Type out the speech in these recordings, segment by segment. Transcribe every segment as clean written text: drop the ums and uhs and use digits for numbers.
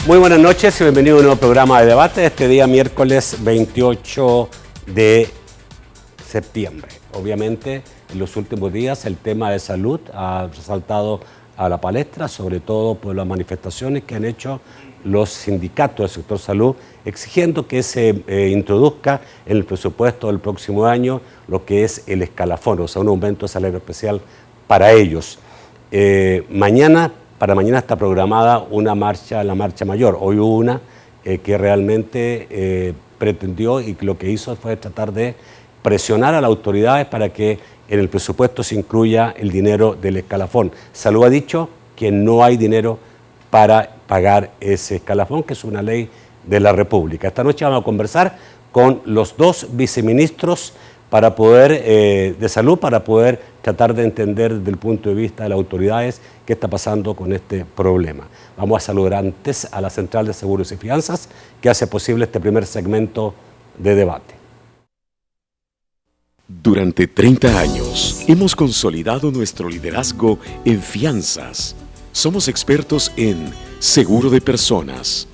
Muy buenas noches y bienvenido a un nuevo programa de debate este día miércoles 28 de septiembre. Obviamente, en los últimos días el tema de salud ha resaltado a la palestra, sobre todo por las manifestaciones que han hecho los sindicatos del sector salud, exigiendo que se introduzca en el presupuesto del próximo año lo que es el escalafón, o sea, un aumento de salario especial para ellos. Para mañana está programada una marcha, la marcha mayor. Hoy hubo una que realmente pretendió y lo que hizo fue tratar de presionar a las autoridades para que en el presupuesto se incluya el dinero del escalafón. Salud ha dicho que no hay dinero para pagar ese escalafón, que es una ley de la República. Esta noche vamos a conversar con los dos viceministros de salud para poder tratar de entender desde el punto de vista de las autoridades qué está pasando con este problema. Vamos a saludar antes a la Central de Seguros y Fianzas que hace posible este primer segmento de debate. Durante 30 años hemos consolidado nuestro liderazgo en fianzas. Somos expertos en seguro de personas,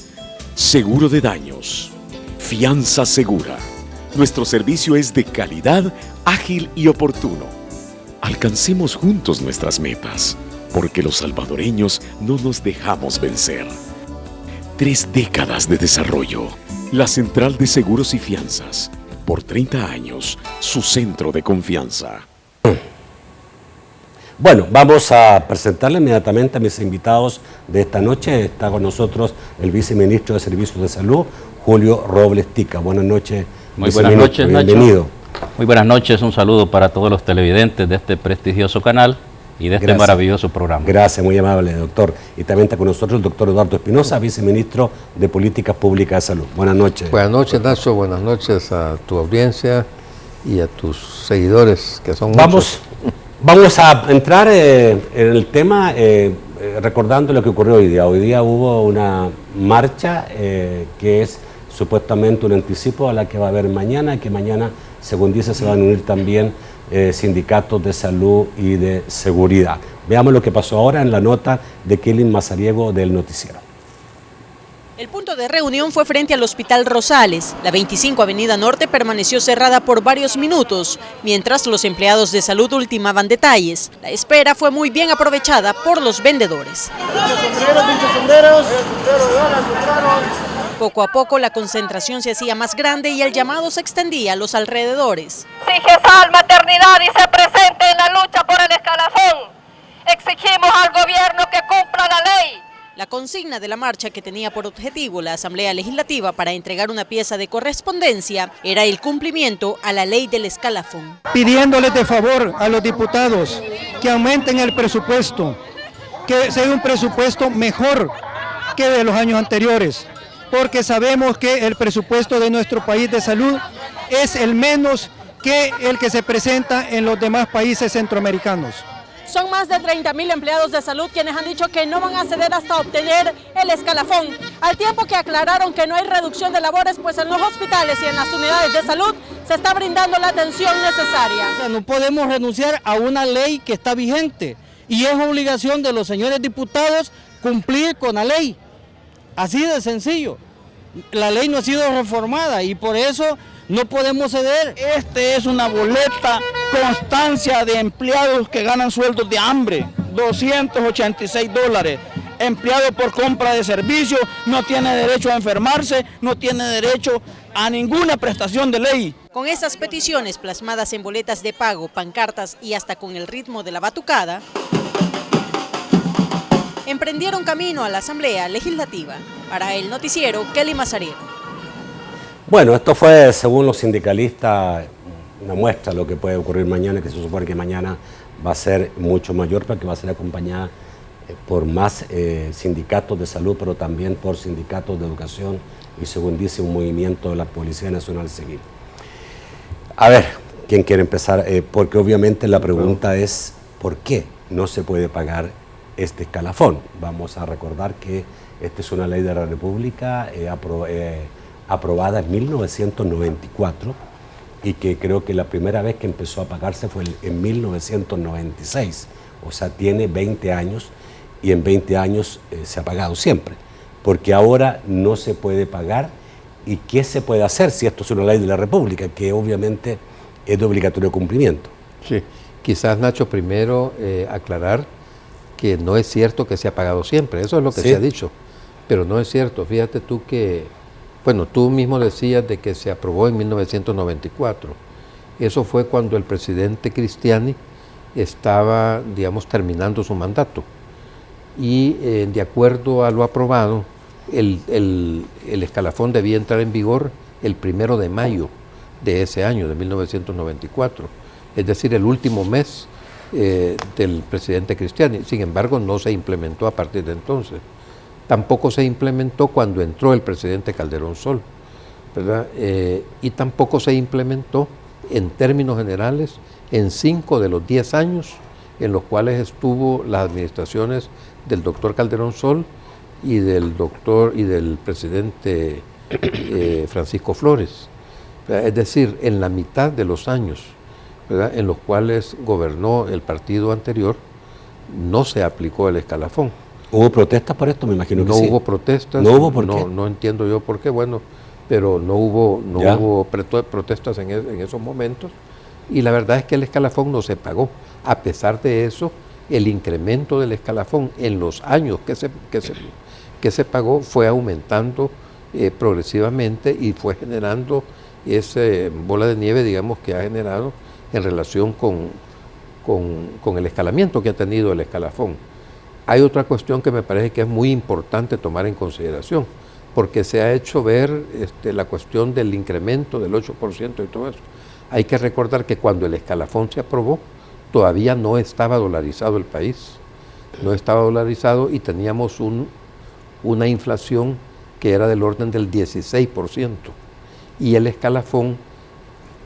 seguro de daños, fianza segura. Nuestro servicio es de calidad, ágil y oportuno. Alcancemos juntos nuestras metas, porque los salvadoreños no nos dejamos vencer. 3 décadas de desarrollo. La Central de Seguros y Fianzas. Por 30 años, su centro de confianza. Bueno, vamos a presentarle inmediatamente a mis invitados de esta noche. Está con nosotros el viceministro de Servicios de Salud, Julio Robles Tica. Buenas noches. Muy buenas noches, bienvenido. Nacho. Muy buenas noches, un saludo para todos los televidentes de este prestigioso canal y de este maravilloso programa. Gracias, muy amable, doctor. Y también está con nosotros el doctor Eduardo Espinosa, viceministro de Políticas Públicas de Salud. Buenas noches. Buenas noches, Nacho. Buenas noches a tu audiencia y a tus seguidores, que son muchos. Vamos a entrar en el tema recordando lo que ocurrió hoy día. Hoy día hubo una marcha que es supuestamente un anticipo a la que va a haber mañana, que mañana, según dice, se van a unir también sindicatos de salud y de seguridad. Veamos lo que pasó ahora en la nota de Kelly Mazariego del noticiero. El punto de reunión fue frente al Hospital Rosales. La 25 Avenida Norte permaneció cerrada por varios minutos, mientras los empleados de salud ultimaban detalles. La espera fue muy bien aprovechada por los vendedores. Poco a poco la concentración se hacía más grande y el llamado se extendía a los alrededores. Exige sal, maternidad y se presente en la lucha por el escalafón. Exigimos al gobierno que cumpla la ley. La consigna de la marcha, que tenía por objetivo la Asamblea Legislativa para entregar una pieza de correspondencia, era el cumplimiento a la ley del escalafón. Pidiéndoles de favor a los diputados que aumenten el presupuesto, que sea un presupuesto mejor que de los años anteriores, porque sabemos que el presupuesto de nuestro país de salud es el menos que el que se presenta en los demás países centroamericanos. Son más de 30.000 empleados de salud quienes han dicho que no van a ceder hasta obtener el escalafón, al tiempo que aclararon que no hay reducción de labores, pues en los hospitales y en las unidades de salud se está brindando la atención necesaria. O sea, no podemos renunciar a una ley que está vigente y es obligación de los señores diputados cumplir con la ley. Así de sencillo. La ley no ha sido reformada y por eso no podemos ceder. Este es una boleta constancia de empleados que ganan sueldos de hambre, $286. Empleado por compra de servicio, no tiene derecho a enfermarse, no tiene derecho a ninguna prestación de ley. Con esas peticiones plasmadas en boletas de pago, pancartas y hasta con el ritmo de la batucada, emprendieron camino a la Asamblea Legislativa. Para el noticiero, Kelly Mazariego. Bueno, esto fue, según los sindicalistas, una muestra de lo que puede ocurrir mañana, que se supone que mañana va a ser mucho mayor, porque va a ser acompañada por más sindicatos de salud, pero también por sindicatos de educación y, según dice, un movimiento de la Policía Nacional Civil. A ver, ¿quién quiere empezar? Porque obviamente la pregunta es, ¿por qué no se puede pagar este escalafón? Vamos a recordar que esta es una ley de la República aprobada en 1994 y que creo que la primera vez que empezó a pagarse fue en 1996, o sea, tiene 20 años y en 20 años se ha pagado siempre. porque ahora no se puede pagar. ¿Y qué se puede hacer si esto es una ley de la República, que obviamente es de obligatorio cumplimiento? Sí, quizás, Nacho, primero aclarar que no es cierto que se ha pagado siempre, eso es lo que se ha dicho, pero no es cierto. Fíjate tú que, bueno, tú mismo decías de que se aprobó en 1994. Eso fue cuando el presidente Cristiani estaba, digamos, terminando su mandato. Y de acuerdo a lo aprobado, el escalafón debía entrar en vigor el 1 de mayo de ese año, de 1994, es decir, el último mes del presidente Cristiani. Sin embargo, no se implementó a partir de entonces. Tampoco se implementó cuando entró el presidente Calderón Sol, ¿verdad? Y tampoco se implementó en términos generales en 5 de los 10 años en los cuales estuvo las administraciones del doctor Calderón Sol y del presidente Francisco Flores. Es decir, en la mitad de los años, ¿verdad?, en los cuales gobernó el partido anterior, no se aplicó el escalafón. ¿Hubo protestas por esto? Me imagino que no sí. No hubo protestas. ¿No hubo por qué? No entiendo yo por qué, bueno, pero no hubo protestas en esos momentos. Y la verdad es que el escalafón no se pagó. A pesar de eso, el incremento del escalafón en los años que se pagó fue aumentando progresivamente y fue generando esa bola de nieve, digamos, que ha generado en relación con el escalamiento que ha tenido el escalafón. Hay otra cuestión que me parece que es muy importante tomar en consideración, porque se ha hecho ver la cuestión del incremento del 8% y todo eso. Hay que recordar que cuando el escalafón se aprobó, todavía no estaba dolarizado el país, no estaba dolarizado y teníamos una inflación que era del orden del 16%, y el escalafón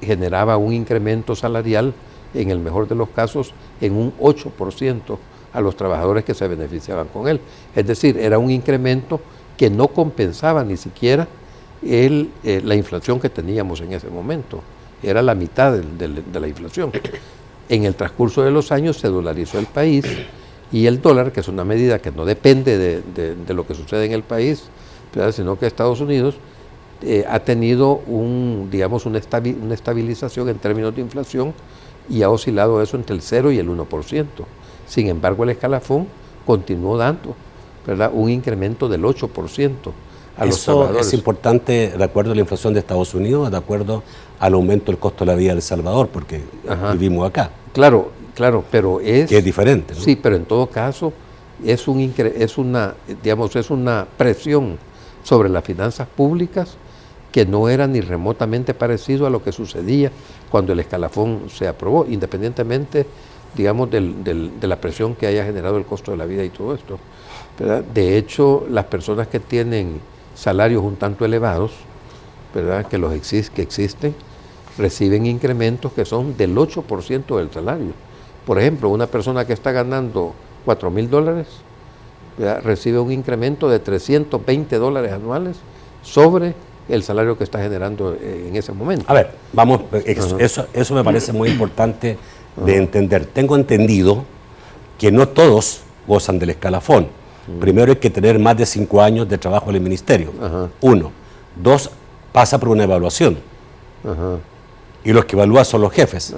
generaba un incremento salarial, en el mejor de los casos, en un 8% a los trabajadores que se beneficiaban con él. Es decir, era un incremento que no compensaba ni siquiera la inflación que teníamos en ese momento. Era la mitad de la inflación. En el transcurso de los años se dolarizó el país y el dólar, que es una medida que no depende de lo que sucede en el país, ¿verdad?, sino que Estados Unidos ha tenido una estabilización en términos de inflación y ha oscilado eso entre el 0 y el 1%. Sin embargo, el escalafón continuó dando, ¿verdad?, un incremento del 8% a los trabajadores. Eso es importante de acuerdo a la inflación de Estados Unidos, de acuerdo al aumento del costo de la vida de El Salvador, porque vivimos acá. Claro, pero que es diferente, ¿no? Sí, pero en todo caso es una presión sobre las finanzas públicas que no era ni remotamente parecido a lo que sucedía cuando el escalafón se aprobó, independientemente, digamos, de la presión que haya generado el costo de la vida y todo esto, ¿verdad? De hecho, las personas que tienen salarios un tanto elevados, ¿verdad?, que existen, reciben incrementos que son del 8% del salario. Por ejemplo, una persona que está ganando $4,000, ¿verdad?, recibe un incremento de $320 anuales sobre el salario que está generando en ese momento. A ver, vamos, eso me parece muy importante de entender. Tengo entendido que no todos gozan del escalafón. Primero hay que tener más de 5 años de trabajo en el ministerio. 1. 2, pasa por una evaluación. Y los que evalúan son los jefes.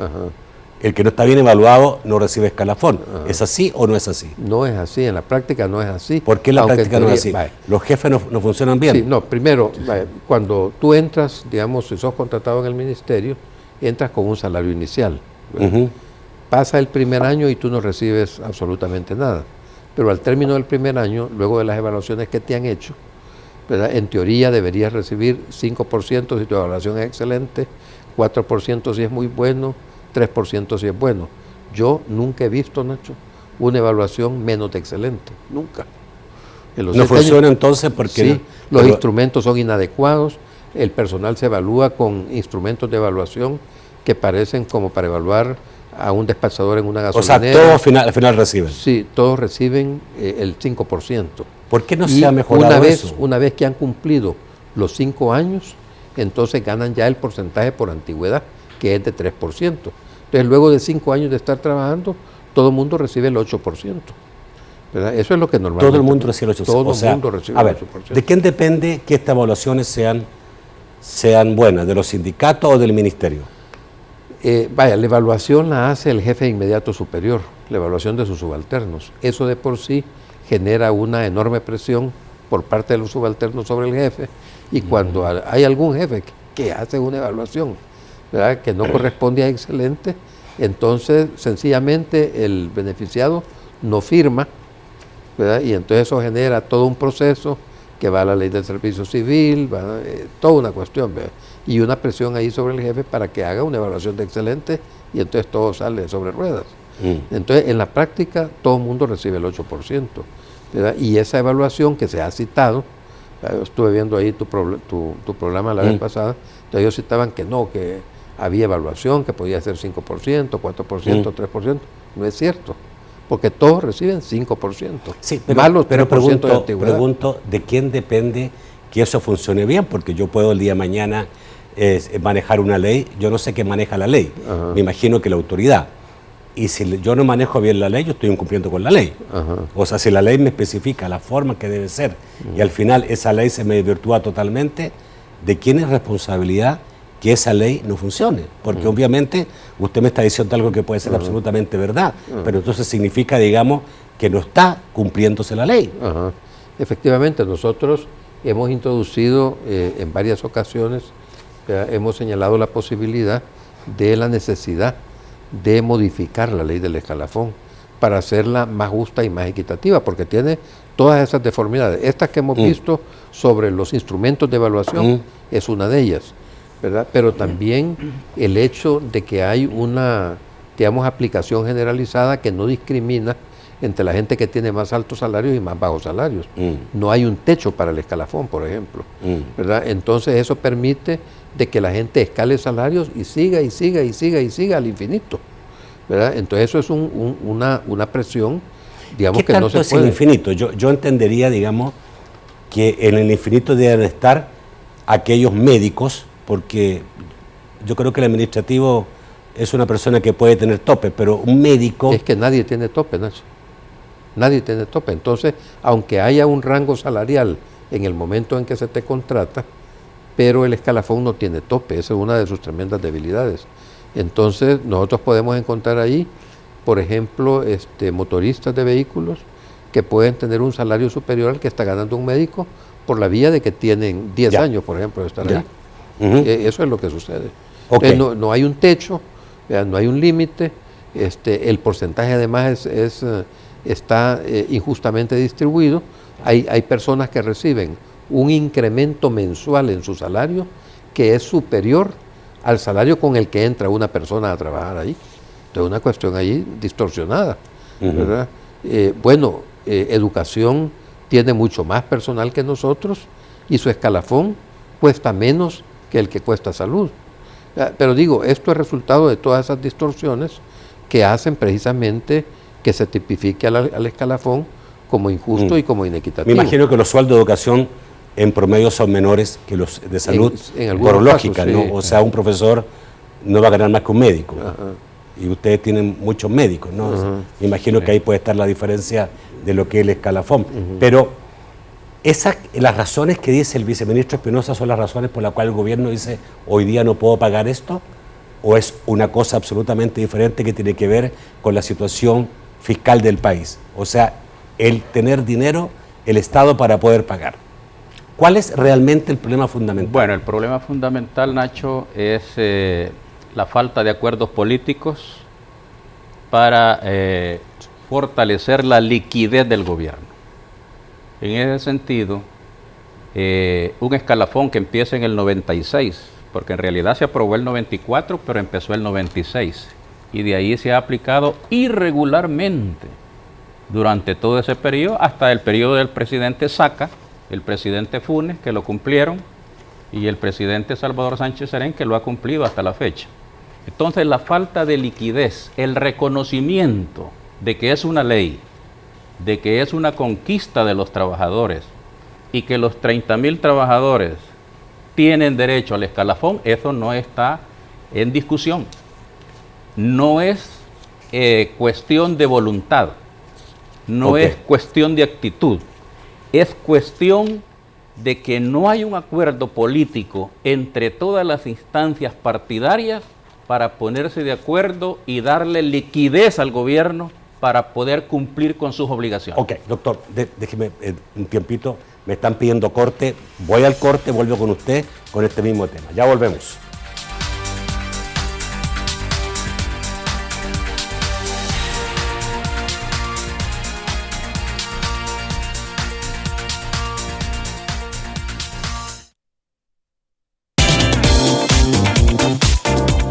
El que no está bien evaluado no recibe escalafón. ¿Es así o no es así? No es así, en la práctica no es así. ¿Por qué en la práctica no es así? ¿Los jefes no funcionan bien? Sí, no, primero, cuando tú entras, digamos, si sos contratado en el ministerio, entras con un salario inicial. Pasa el primer año y tú no recibes absolutamente nada. Pero al término del primer año, luego de las evaluaciones que te han hecho, ¿verdad?, en teoría deberías recibir 5% si tu evaluación es excelente, 4% si es muy bueno, 3% si es bueno. Yo nunca he visto, Nacho, una evaluación menos de excelente, nunca. ¿No funciona entonces porque sí, los instrumentos son inadecuados, el personal se evalúa con instrumentos de evaluación que parecen como para evaluar a un despachador en una gasolinera. O sea, todos al final reciben. Sí, todos reciben el 5%. ¿Por qué no se ha mejorado eso? Una vez que han cumplido los 5 años, entonces ganan ya el porcentaje por antigüedad, que es de 3%. Entonces, luego de 5 años de estar trabajando, todo el mundo recibe el 8%. ¿verdad? Eso es lo que normalmente... Todo el mundo recibe el 8%. Todo o sea, el mundo recibe a el ver, 8%. ¿de quién depende que estas evaluaciones sean buenas? ¿De los sindicatos o del ministerio? La evaluación la hace el jefe inmediato superior, la evaluación de sus subalternos. Eso de por sí genera una enorme presión por parte de los subalternos sobre el jefe, y cuando hay algún jefe que hace una evaluación, ¿verdad?, que no corresponde a excelente, entonces sencillamente el beneficiado no firma, ¿verdad?, y entonces eso genera todo un proceso que va a la ley del servicio civil, toda una cuestión, ¿verdad?, y una presión ahí sobre el jefe para que haga una evaluación de excelente, y entonces todo sale sobre ruedas. Entonces, en la práctica, todo el mundo recibe el 8%, ¿verdad? Y esa evaluación que se ha citado, yo estuve viendo ahí tu programa la vez pasada, entonces ellos citaban que no, que había evaluación, que podía ser 5%, 4%, 3%. No es cierto, porque todos reciben 5%. Sí, más los 3% de antigüedad. Pregunto, ¿de quién depende que eso funcione bien? Porque yo puedo el día de mañana manejar una ley, yo no sé quién maneja la ley, me imagino que la autoridad. Y si yo no manejo bien la ley, yo estoy incumpliendo con la ley. O sea, si la ley me especifica la forma que debe ser y al final esa ley se me desvirtúa totalmente, ¿de quién es responsabilidad que esa ley no funcione? Porque obviamente usted me está diciendo algo que puede ser absolutamente verdad, pero entonces significa, digamos, que no está cumpliéndose la ley. Efectivamente, nosotros hemos introducido en varias ocasiones, hemos señalado la posibilidad de la necesidad de modificar la ley del escalafón para hacerla más justa y más equitativa, porque tiene todas esas deformidades. Estas que hemos visto sobre los instrumentos de evaluación es una de ellas, ¿verdad? Pero también el hecho de que hay una, digamos, aplicación generalizada que no discrimina entre la gente que tiene más altos salarios y más bajos salarios. No hay un techo para el escalafón, por ejemplo, ¿verdad? Entonces eso permite de que la gente escale salarios y siga y siga y siga y siga al infinito, ¿verdad? Entonces eso es una presión, digamos, que no se puede. ¿Qué tanto es el infinito? Yo entendería, digamos, que en el infinito deben estar aquellos médicos, porque yo creo que el administrativo es una persona que puede tener tope, pero un médico... Es que nadie tiene tope, Nacho. Nadie tiene tope. Entonces, aunque haya un rango salarial en el momento en que se te contrata, pero el escalafón no tiene tope, esa es una de sus tremendas debilidades. Entonces, nosotros podemos encontrar ahí, por ejemplo, motoristas de vehículos que pueden tener un salario superior al que está ganando un médico por la vía de que tienen 10 años, por ejemplo, de estar ahí. Eso es lo que sucede. Okay. No hay un techo, no hay un límite, el porcentaje además está injustamente distribuido. Hay personas que reciben un incremento mensual en su salario que es superior al salario con el que entra una persona a trabajar ahí. Entonces, una cuestión ahí distorsionada, ¿verdad? Educación tiene mucho más personal que nosotros y su escalafón cuesta menos que el que cuesta salud. Pero digo, esto es resultado de todas esas distorsiones que hacen precisamente que se tipifique al escalafón como injusto y como inequitativo. Me imagino que los sueldos de educación en promedio son menores que los de salud, por lógica, casos, ¿no? sí. O sea, un profesor no va a ganar más que un médico. Y ustedes tienen muchos médicos, ¿no? Me imagino que ahí puede estar la diferencia de lo que es el escalafón. Pero las razones que dice el viceministro Espinosa son las razones por las cuales el gobierno dice hoy día no puedo pagar esto, o es una cosa absolutamente diferente que tiene que ver con la situación fiscal del país. O sea, el tener dinero, el Estado para poder pagar. ¿Cuál es realmente el problema fundamental? Bueno, el problema fundamental, Nacho, es la falta de acuerdos políticos para fortalecer la liquidez del gobierno. En ese sentido, un escalafón que empieza en el 96, porque en realidad se aprobó el 94, pero empezó el 96, y de ahí se ha aplicado irregularmente durante todo ese periodo, hasta el periodo del presidente Saca, el presidente Funes, que lo cumplieron, y el presidente Salvador Sánchez Serén, que lo ha cumplido hasta la fecha. Entonces, la falta de liquidez, el reconocimiento de que es una ley, de que es una conquista de los trabajadores, y que los 30.000 trabajadores tienen derecho al escalafón, eso no está en discusión. No es cuestión de voluntad. no es cuestión de actitud, es cuestión de que no hay un acuerdo político entre todas las instancias partidarias para ponerse de acuerdo y darle liquidez al gobierno para poder cumplir con sus obligaciones. Ok, doctor, déjeme un tiempito, me están pidiendo corte, voy al corte, vuelvo con usted con este mismo tema. Ya volvemos.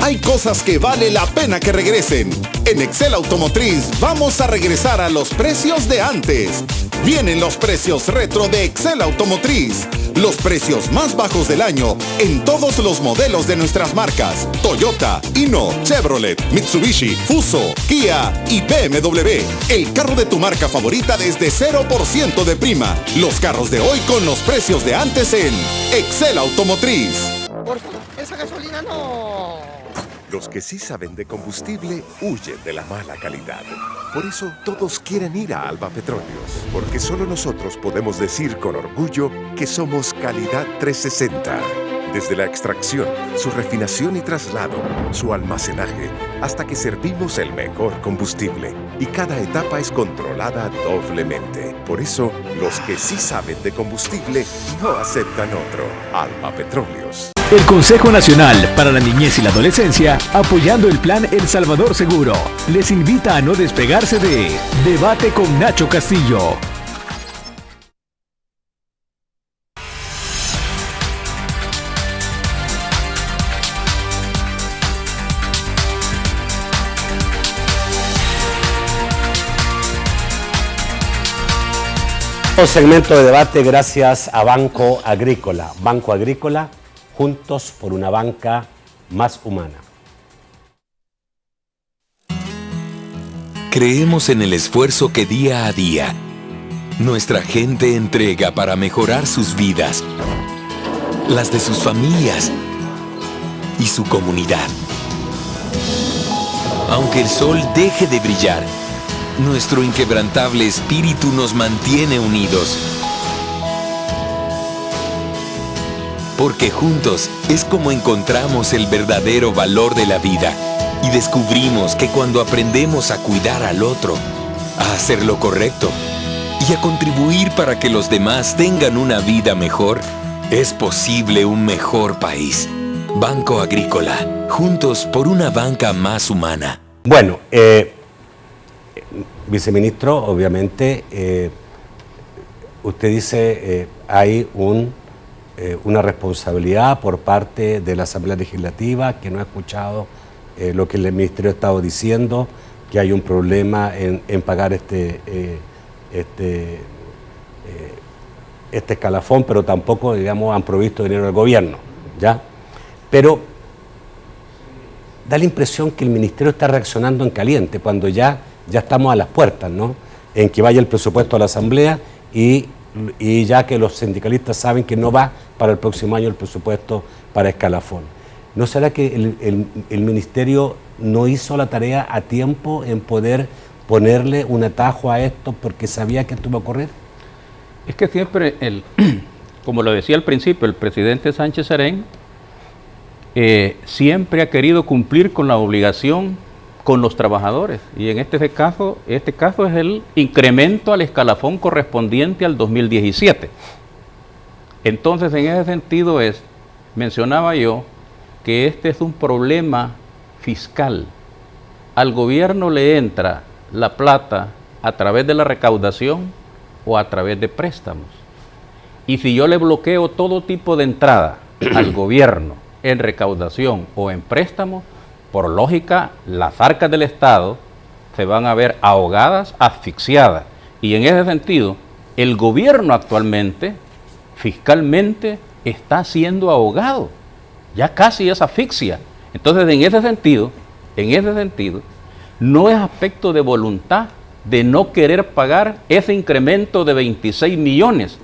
Hay cosas que vale la pena que regresen. En Excel Automotriz vamos a regresar a los precios de antes. Vienen los precios retro de Excel Automotriz. Los precios más bajos del año en todos los modelos de nuestras marcas: Toyota, Hino, Chevrolet, Mitsubishi, Fuso, Kia y BMW. El carro de tu marca favorita desde 0% de prima. Los carros de hoy con los precios de antes en Excel Automotriz. Por favor, esa gasolina no. Los que sí saben de combustible huyen de la mala calidad. Por eso todos quieren ir a Alba Petróleos, porque solo nosotros podemos decir con orgullo que somos calidad 360. Desde la extracción, su refinación y traslado, su almacenaje, hasta que servimos el mejor combustible. Y cada etapa es controlada doblemente. Por eso, los que sí saben de combustible no aceptan otro. Alba Petróleos. El Consejo Nacional para la Niñez y la Adolescencia, apoyando el Plan El Salvador Seguro, les invita a no despegarse de Debate con Nacho Castillo. Segmento de debate gracias a Banco Agrícola. Banco Agrícola, juntos por una banca más humana. Creemos en el esfuerzo que día a día nuestra gente entrega para mejorar sus vidas, las de sus familias y su comunidad. Aunque el sol deje de brillar, nuestro inquebrantable espíritu nos mantiene unidos. Porque juntos es como encontramos el verdadero valor de la vida y descubrimos que cuando aprendemos a cuidar al otro, a hacer lo correcto y a contribuir para que los demás tengan una vida mejor, es posible un mejor país. Banco Agrícola, juntos por una banca más humana. Bueno, viceministro, obviamente, usted dice hay una responsabilidad por parte de la Asamblea Legislativa que no ha escuchado lo que el Ministerio ha estado diciendo, que hay un problema en pagar este escalafón, pero tampoco, digamos, han provisto dinero al gobierno, ¿ya? Pero da la impresión que el Ministerio está reaccionando en caliente cuando ya estamos a las puertas, ¿no? En que vaya el presupuesto a la Asamblea y ya que los sindicalistas saben que no va para el próximo año el presupuesto para escalafón. ¿No será que el Ministerio no hizo la tarea a tiempo en poder ponerle un atajo a esto porque sabía que esto iba a ocurrir? Es que siempre, como lo decía al principio, el presidente Sánchez Serén siempre ha querido cumplir con la obligación con los trabajadores, y en este caso es el incremento al escalafón correspondiente al 2017. Entonces, en ese sentido mencionaba yo que este es un problema fiscal. Al gobierno le entra la plata a través de la recaudación o a través de préstamos. Y si yo le bloqueo todo tipo de entrada al gobierno en recaudación o en préstamos, por lógica, las arcas del Estado se van a ver ahogadas, asfixiadas. Y en ese sentido, el gobierno actualmente, fiscalmente, está siendo ahogado. Ya casi es asfixia. Entonces, en ese sentido, no es aspecto de voluntad de no querer pagar ese incremento de 26 millones.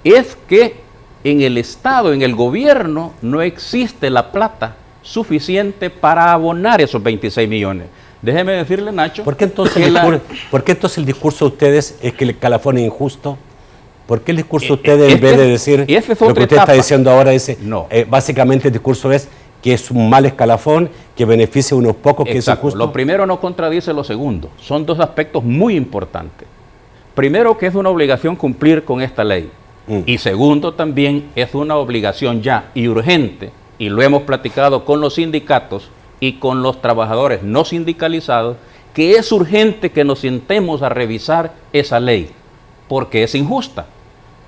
Es que en el Estado, en el gobierno, no existe la plata suficiente para abonar esos 26 millones. Déjeme decirle, Nacho. ¿Por qué entonces, el discurso de ustedes es que el escalafón es injusto? ¿Por qué el discurso de ustedes, en vez de decir lo que usted está diciendo ahora, básicamente el discurso es que es un mal escalafón, que beneficia a unos pocos, que es injusto? Lo primero no contradice lo segundo. Son dos aspectos muy importantes. Primero, que es una obligación cumplir con esta ley. Y segundo, también es una obligación ya y urgente, y lo hemos platicado con los sindicatos y con los trabajadores no sindicalizados, que es urgente que nos sentemos a revisar esa ley, porque es injusta,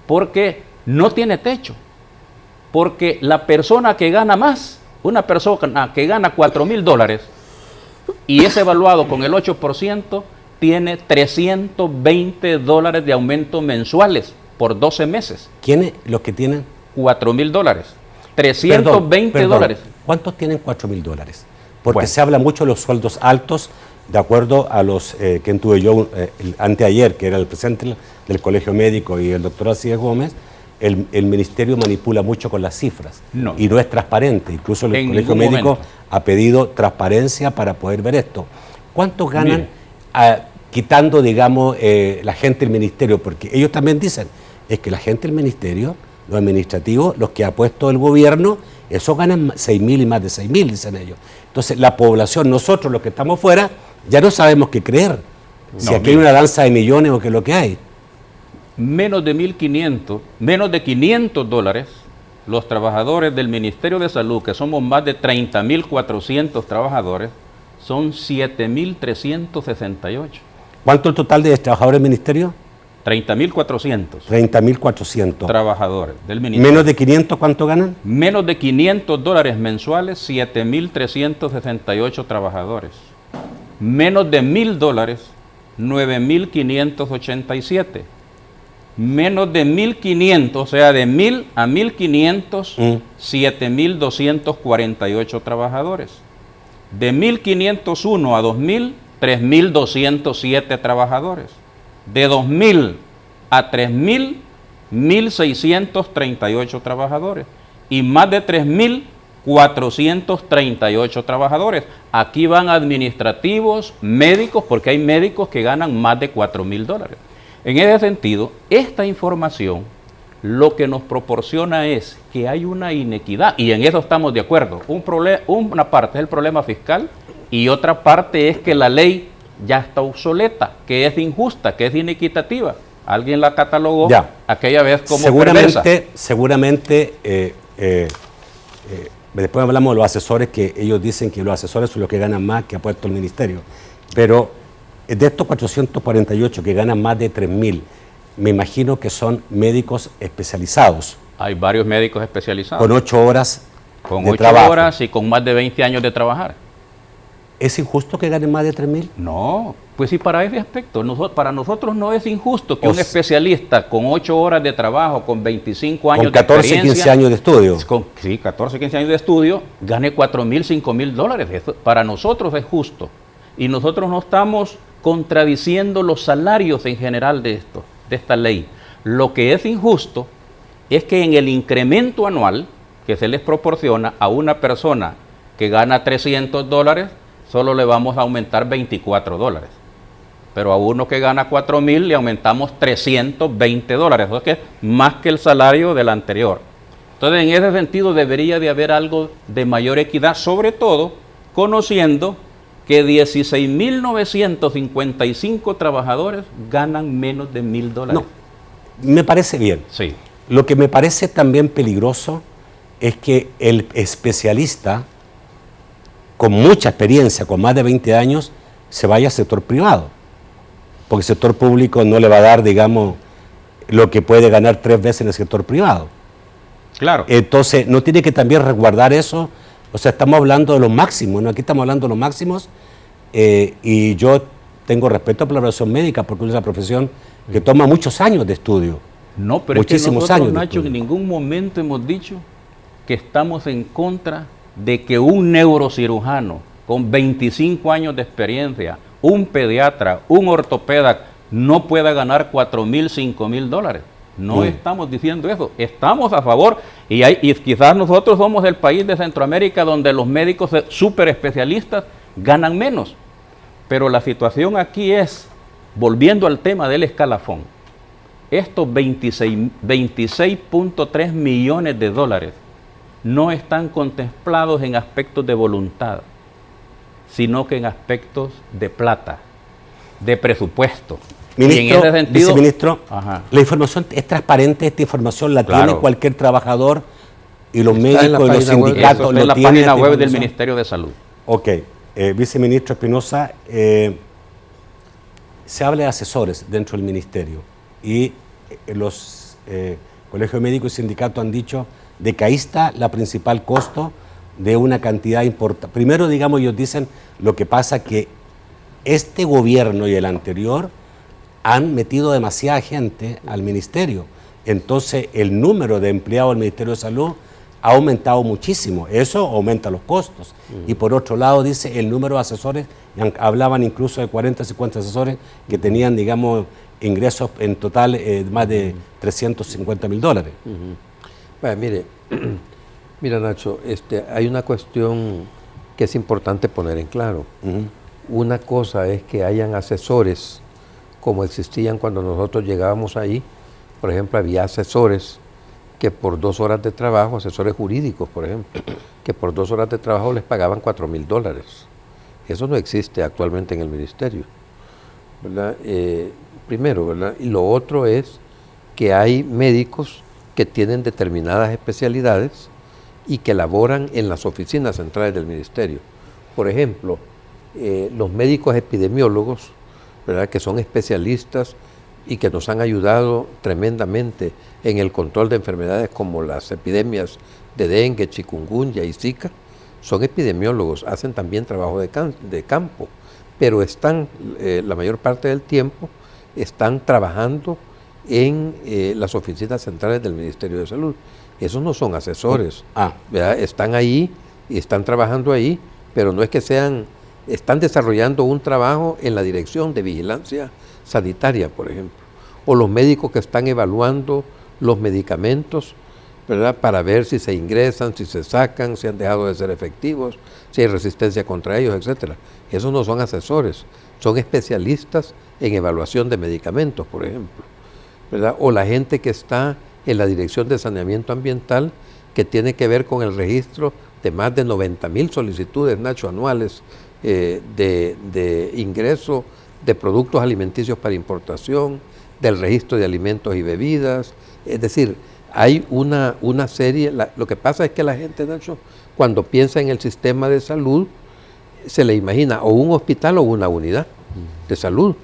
porque no tiene techo, porque la persona que gana más, una persona que gana $4,000 y es evaluado con el 8%, tiene $320 de aumento mensuales por 12 meses. ¿Quiénes los que tienen? $4,000. $320. ¿Cuántos tienen $4,000? Porque se habla mucho de los sueldos altos, de acuerdo a los que tuve yo anteayer, que era el presidente del Colegio Médico y el doctor Alcides Gómez. El ministerio manipula mucho con las cifras y no es transparente. Incluso el Colegio Médico ha pedido transparencia para poder ver esto. ¿Cuántos ganan quitando, digamos, la gente del ministerio? Porque ellos también dicen, es que la gente del ministerio, los administrativos, los que ha puesto el gobierno, esos ganan 6.000 y más de 6.000, dicen ellos. Entonces la población, nosotros los que estamos fuera, ya no sabemos qué creer. Si aquí hay una danza de millones o qué es lo que hay. Menos de $500, los trabajadores del Ministerio de Salud, que somos más de 30.400 trabajadores, son 7.368. ¿Cuánto el total de trabajadores del ministerio? 30.400. 30.400. Trabajadores del ministerio. ¿Menos de 500 cuánto ganan? Menos de $500 mensuales, 7.368 trabajadores. Menos de $1,000, 9.587. Menos de 1.500, o sea, de 1.000 a 1.500, 7.248 trabajadores. De 1.501 a 2.000, 3.207 trabajadores. De 2.000 a 3.000, 1.638 trabajadores. Y más de 3.438 trabajadores. Aquí van administrativos, médicos, porque hay médicos que ganan más de $4,000. En ese sentido, esta información lo que nos proporciona es que hay una inequidad, y en eso estamos de acuerdo. Una parte es el problema fiscal y otra parte es que la ley ya está obsoleta, que es injusta, que es inequitativa. Alguien la catalogó aquella vez como perversa. Seguramente, después hablamos de los asesores, que ellos dicen que los asesores son los que ganan más que ha puesto el ministerio. Pero de estos 448 que ganan más de 3.000, me imagino que son médicos especializados. Hay varios médicos especializados. Con 8 horas con de 8 trabajo. horas y con más de 20 años de trabajar. ¿Es injusto que ganen más de 3.000? No, pues sí, para ese aspecto. Para nosotros no es injusto que un especialista con 8 horas de trabajo, con 25 años de experiencia, con 14, 15 años de estudio. 14, 15 años de estudio, gane $4,000, $5,000. Eso para nosotros es justo. Y nosotros no estamos contradiciendo los salarios en general de esta ley. Lo que es injusto es que en el incremento anual que se les proporciona a una persona que gana $300, solo le vamos a aumentar $24. Pero a uno que gana $4,000 le aumentamos $320. Eso es que es más que el salario del anterior. Entonces, en ese sentido debería de haber algo de mayor equidad, sobre todo conociendo que 16.955 trabajadores ganan menos de $1,000. No, me parece bien. Sí. Lo que me parece también peligroso es que el especialista con mucha experiencia, con más de 20 años, se vaya al sector privado. Porque el sector público no le va a dar, digamos, lo que puede ganar 3 veces en el sector privado. Claro. Entonces, ¿no tiene que también resguardar eso? O sea, estamos hablando de los máximos, ¿no? Aquí estamos hablando de los máximos, y yo tengo respeto por la profesión médica, porque es una profesión que toma muchos años de estudio. No, pero muchísimos es que nosotros, años. Nacho, en ningún momento hemos dicho que estamos en contra de que un neurocirujano con 25 años de experiencia, un pediatra, un ortopeda, no pueda ganar $4,000, $5,000. No estamos diciendo eso, estamos a favor, y quizás nosotros somos el país de Centroamérica donde los médicos súper especialistas ganan menos, Pero la situación aquí es, volviendo al tema del escalafón, estos 26.3 millones de dólares no están contemplados en aspectos de voluntad, sino que en aspectos de plata, de presupuesto. Ministro, y en ese sentido, viceministro, la información es transparente, esta información la tiene cualquier trabajador y los médicos y los sindicatos lo tienen. En la página web del Ministerio de Salud. Ok, viceministro Espinosa, se habla de asesores dentro del ministerio y los colegios médicos y sindicatos han dicho de que ahí está la principal costo de una cantidad importante. Primero, digamos, ellos dicen lo que pasa que este gobierno y el anterior han metido demasiada gente al ministerio. Entonces, el número de empleados del Ministerio de Salud ha aumentado muchísimo. Eso aumenta los costos. Y por otro lado, dice el número de asesores, hablaban incluso de 40, 50 asesores que tenían, digamos, ingresos en total más de $350,000. Bueno, mira Nacho, hay una cuestión que es importante poner en claro. Una cosa es que hayan asesores como existían cuando nosotros llegábamos ahí. Por ejemplo, había asesores que por 2 horas de trabajo, asesores jurídicos, por ejemplo, que por 2 horas de trabajo les pagaban $4,000. Eso no existe actualmente en el ministerio, ¿verdad? Primero, ¿verdad? Y lo otro es que hay médicos que tienen determinadas especialidades y que laboran en las oficinas centrales del ministerio. Por ejemplo, los médicos epidemiólogos, ¿verdad?, que son especialistas y que nos han ayudado tremendamente en el control de enfermedades como las epidemias de dengue, chikungunya y zika, son epidemiólogos, hacen también trabajo de campo, pero están, la mayor parte del tiempo, están trabajando en las oficinas centrales del Ministerio de Salud. Esos no son asesores, ¿verdad? Están ahí y están trabajando ahí, pero no es que están desarrollando un trabajo en la dirección de vigilancia sanitaria, por ejemplo, o los médicos que están evaluando los medicamentos, ¿verdad?, para ver si se ingresan, si se sacan, si han dejado de ser efectivos, si hay resistencia contra ellos, etcétera. Esos no son asesores, son especialistas en evaluación de medicamentos, por ejemplo, ¿verdad? O la gente que está en la Dirección de Saneamiento Ambiental, que tiene que ver con el registro de más de 90,000 solicitudes, Nacho, anuales de ingreso de productos alimenticios para importación, del registro de alimentos y bebidas. Es decir, hay una serie. Lo que pasa es que la gente, Nacho, cuando piensa en el sistema de salud, se le imagina o un hospital o una unidad de salud,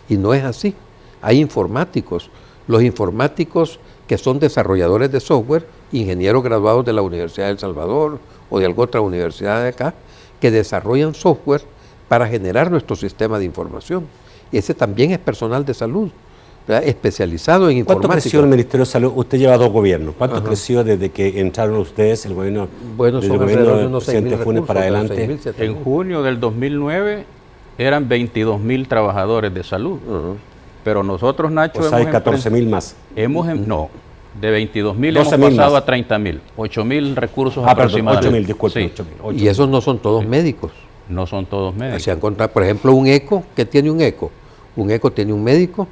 y no es así. Hay informáticos. Los informáticos que son desarrolladores de software, ingenieros graduados de la Universidad de El Salvador o de alguna otra universidad de acá, que desarrollan software para generar nuestro sistema de información. Ese también es personal de salud, ¿verdad?, especializado en informática. ¿Cuánto creció el Ministerio de Salud? Usted lleva 2 gobiernos. ¿Cuánto creció desde que entraron ustedes, el gobierno, bueno, del gobierno de presidente Funes para adelante? 6,000, en junio del 2009 eran 22,000 trabajadores de salud. Pero nosotros, Nacho, hay 14,000 más. No, de 22,000 hemos pasado a 30,000. 8,000 recursos aproximadamente. 8,000, disculpe. Sí. 8,000. Y esos no son todos médicos. No son todos médicos. Se han encontrado, por ejemplo, un ECO. ¿Qué tiene un ECO? Un ECO tiene un médico,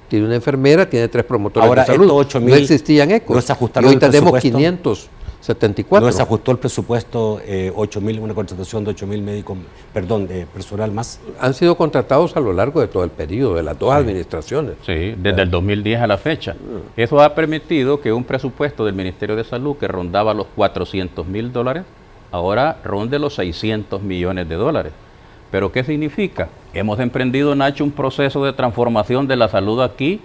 tiene una enfermera, tiene 3 promotores de salud. 8,000 no existían ECOs. No se ajustaron y hoy el tenemos presupuesto. 574. ¿No se ajustó el presupuesto 8,000, una contratación de 8,000 médicos, de personal más? Han sido contratados a lo largo de todo el periodo, de las 2 administraciones. Sí, desde el 2010 a la fecha. Eso ha permitido que un presupuesto del Ministerio de Salud que rondaba los $400,000, ahora ronde los $600 millones. ¿Pero qué significa? Hemos emprendido, Nacho, un proceso de transformación de la salud aquí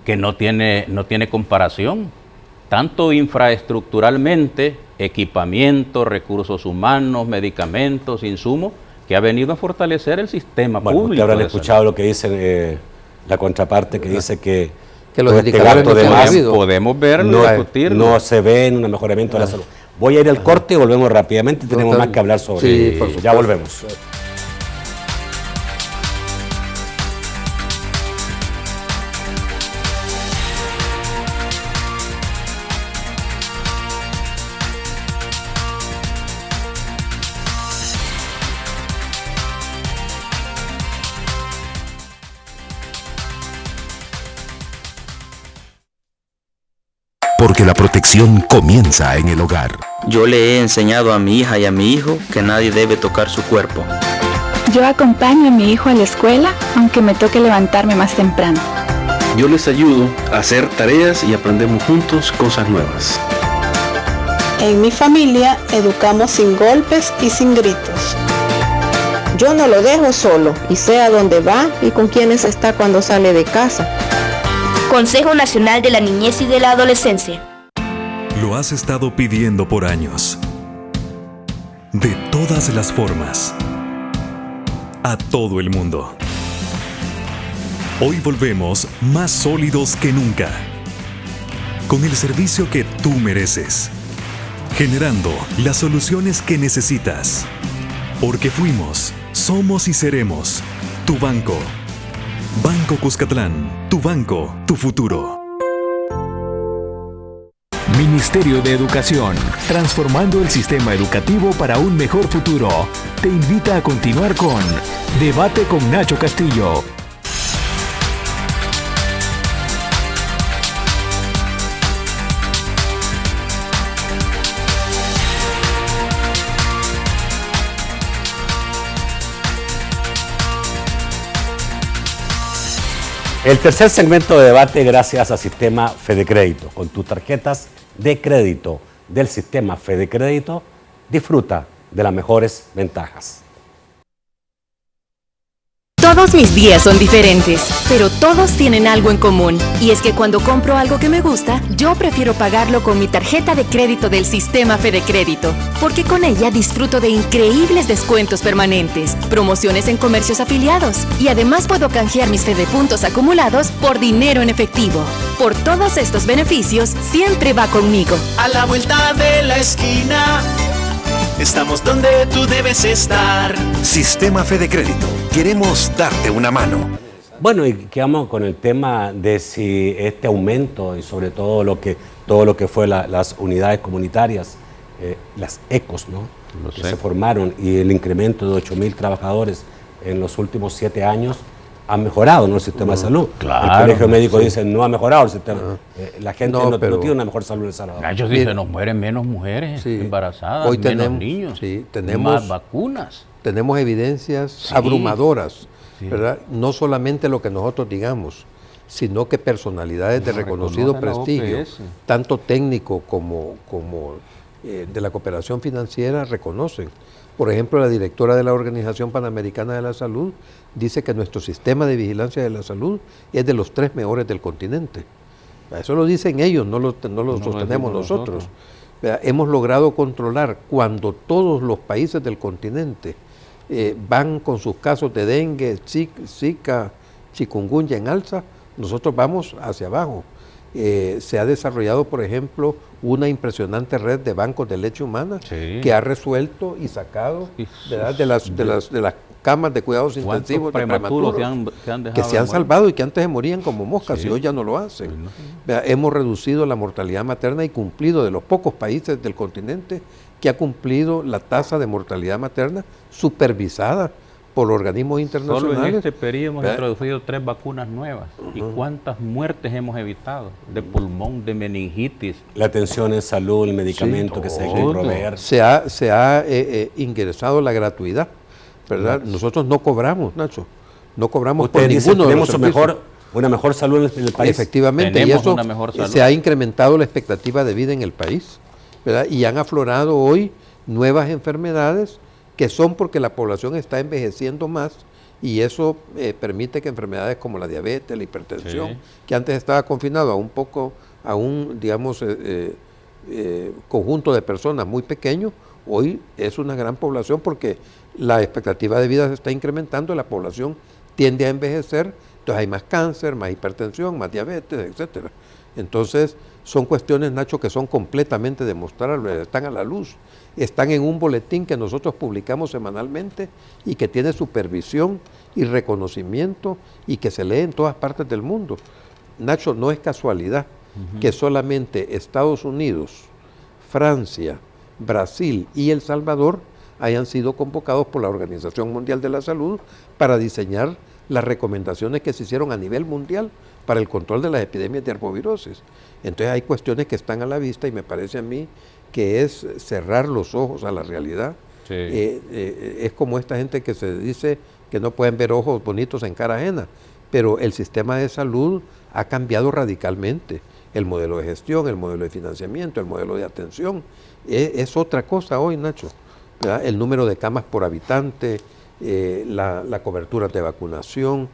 que no tiene comparación. Tanto infraestructuralmente, equipamiento, recursos humanos, medicamentos, insumos, que ha venido a fortalecer el sistema público. Usted habrán escuchado lo que dice la contraparte, que dice que los indicadores no se han habido. Podemos verlo, discutirlo. No se ve en un mejoramiento de la salud. Voy a ir al corte y volvemos rápidamente. Tenemos más que hablar sobre eso. Ya volvemos. porque la protección comienza en el hogar. Yo le he enseñado a mi hija y a mi hijo que nadie debe tocar su cuerpo. Yo acompaño a mi hijo a la escuela, aunque me toque levantarme más temprano. Yo les ayudo a hacer tareas y aprendemos juntos cosas nuevas. En mi familia educamos sin golpes y sin gritos. Yo no lo dejo solo y sé a dónde va y con quiénes está cuando sale de casa. Consejo Nacional de la Niñez y de la Adolescencia. Lo has estado pidiendo por años. De todas las formas. A todo el mundo. Hoy volvemos más sólidos que nunca. Con el servicio que tú mereces. Generando las soluciones que necesitas. Porque fuimos, somos y seremos tu banco. Banco Cuscatlán, tu banco, tu futuro. Ministerio de Educación, transformando el sistema educativo para un mejor futuro. Te invita a continuar con Debate con Nacho Castillo. El tercer segmento de debate gracias al sistema FedeCrédito. Con tus tarjetas de crédito del sistema FedeCrédito, disfruta de las mejores ventajas. Todos mis días son diferentes, pero todos tienen algo en común. Y es que cuando compro algo que me gusta, yo prefiero pagarlo con mi tarjeta de crédito del sistema FedeCrédito, porque con ella disfruto de increíbles descuentos permanentes, promociones en comercios afiliados, y además puedo canjear mis Fedepuntos acumulados por dinero en efectivo. Por todos estos beneficios, siempre va conmigo. A la vuelta de la esquina, estamos donde tú debes estar. Sistema FedeCrédito. Queremos darte una mano. Bueno, y quedamos con el tema de si este aumento y sobre todo lo que fue las unidades comunitarias, las ECOs, ¿no? Que se formaron, y el incremento de 8.000 trabajadores en los últimos 7 años ha mejorado, ¿no?, el sistema de salud. Claro, el Colegio Médico dice no ha mejorado el sistema. La gente no tiene una mejor salud en El Salvador. Nacho dice, nos mueren menos mujeres embarazadas, hoy menos niños, más vacunas. Tenemos evidencias abrumadoras, ¿verdad? No solamente lo que nosotros digamos, sino que personalidades de reconocido prestigio, tanto técnico como de la cooperación financiera, reconocen. Por ejemplo, la directora de la Organización Panamericana de la Salud dice que nuestro sistema de vigilancia de la salud es de los 3 mejores del continente. Eso lo dicen ellos, no lo sostenemos nosotros. Hemos logrado controlar, cuando todos los países del continente van con sus casos de dengue, Zika, chikungunya en alza, nosotros vamos hacia abajo. Se ha desarrollado, por ejemplo, una impresionante red de bancos de leche humana que ha resuelto y sacado de las camas de cuidados intensivos de prematuros que se han salvado y que antes se morían como moscas y hoy ya no lo hacen. Hemos reducido la mortalidad materna y cumplido, de los pocos países del continente que ha cumplido la tasa de mortalidad materna supervisada por organismos internacionales. Solo en este periodo hemos introducido 3 vacunas nuevas. ¿Y cuántas muertes hemos evitado? De pulmón, de meningitis. La atención en salud, el medicamento que se hay que proveer. Se ha ingresado la gratuidad, ¿verdad? Nosotros no cobramos, Nacho. No cobramos por ninguno de los servicios. Tenemos una mejor salud en el país. Efectivamente, y eso se ha incrementado la expectativa de vida en el país, ¿verdad? Y han aflorado hoy nuevas enfermedades que son porque la población está envejeciendo más, y eso permite que enfermedades como la diabetes, la hipertensión, que antes estaba confinado a un digamos, conjunto de personas muy pequeño, hoy es una gran población porque la expectativa de vida se está incrementando, la población tiende a envejecer, entonces hay más cáncer, más hipertensión, más diabetes, etcétera. Entonces son cuestiones, Nacho, que son completamente demostrables, están a la luz, están en un boletín que nosotros publicamos semanalmente y que tiene supervisión y reconocimiento y que se lee en todas partes del mundo. Nacho, no es casualidad que solamente Estados Unidos, Francia, Brasil y El Salvador hayan sido convocados por la Organización Mundial de la Salud para diseñar las recomendaciones que se hicieron a nivel mundial para el control de las epidemias de arbovirosis. Entonces hay cuestiones que están a la vista y me parece a mí que es cerrar los ojos a la realidad. Sí. Es como esta gente que se dice que no pueden ver ojos bonitos en cara ajena, pero el sistema de salud ha cambiado radicalmente. El modelo de gestión, el modelo de financiamiento, el modelo de atención, es otra cosa hoy, Nacho, ¿verdad? El número de camas por habitante, la cobertura de vacunación,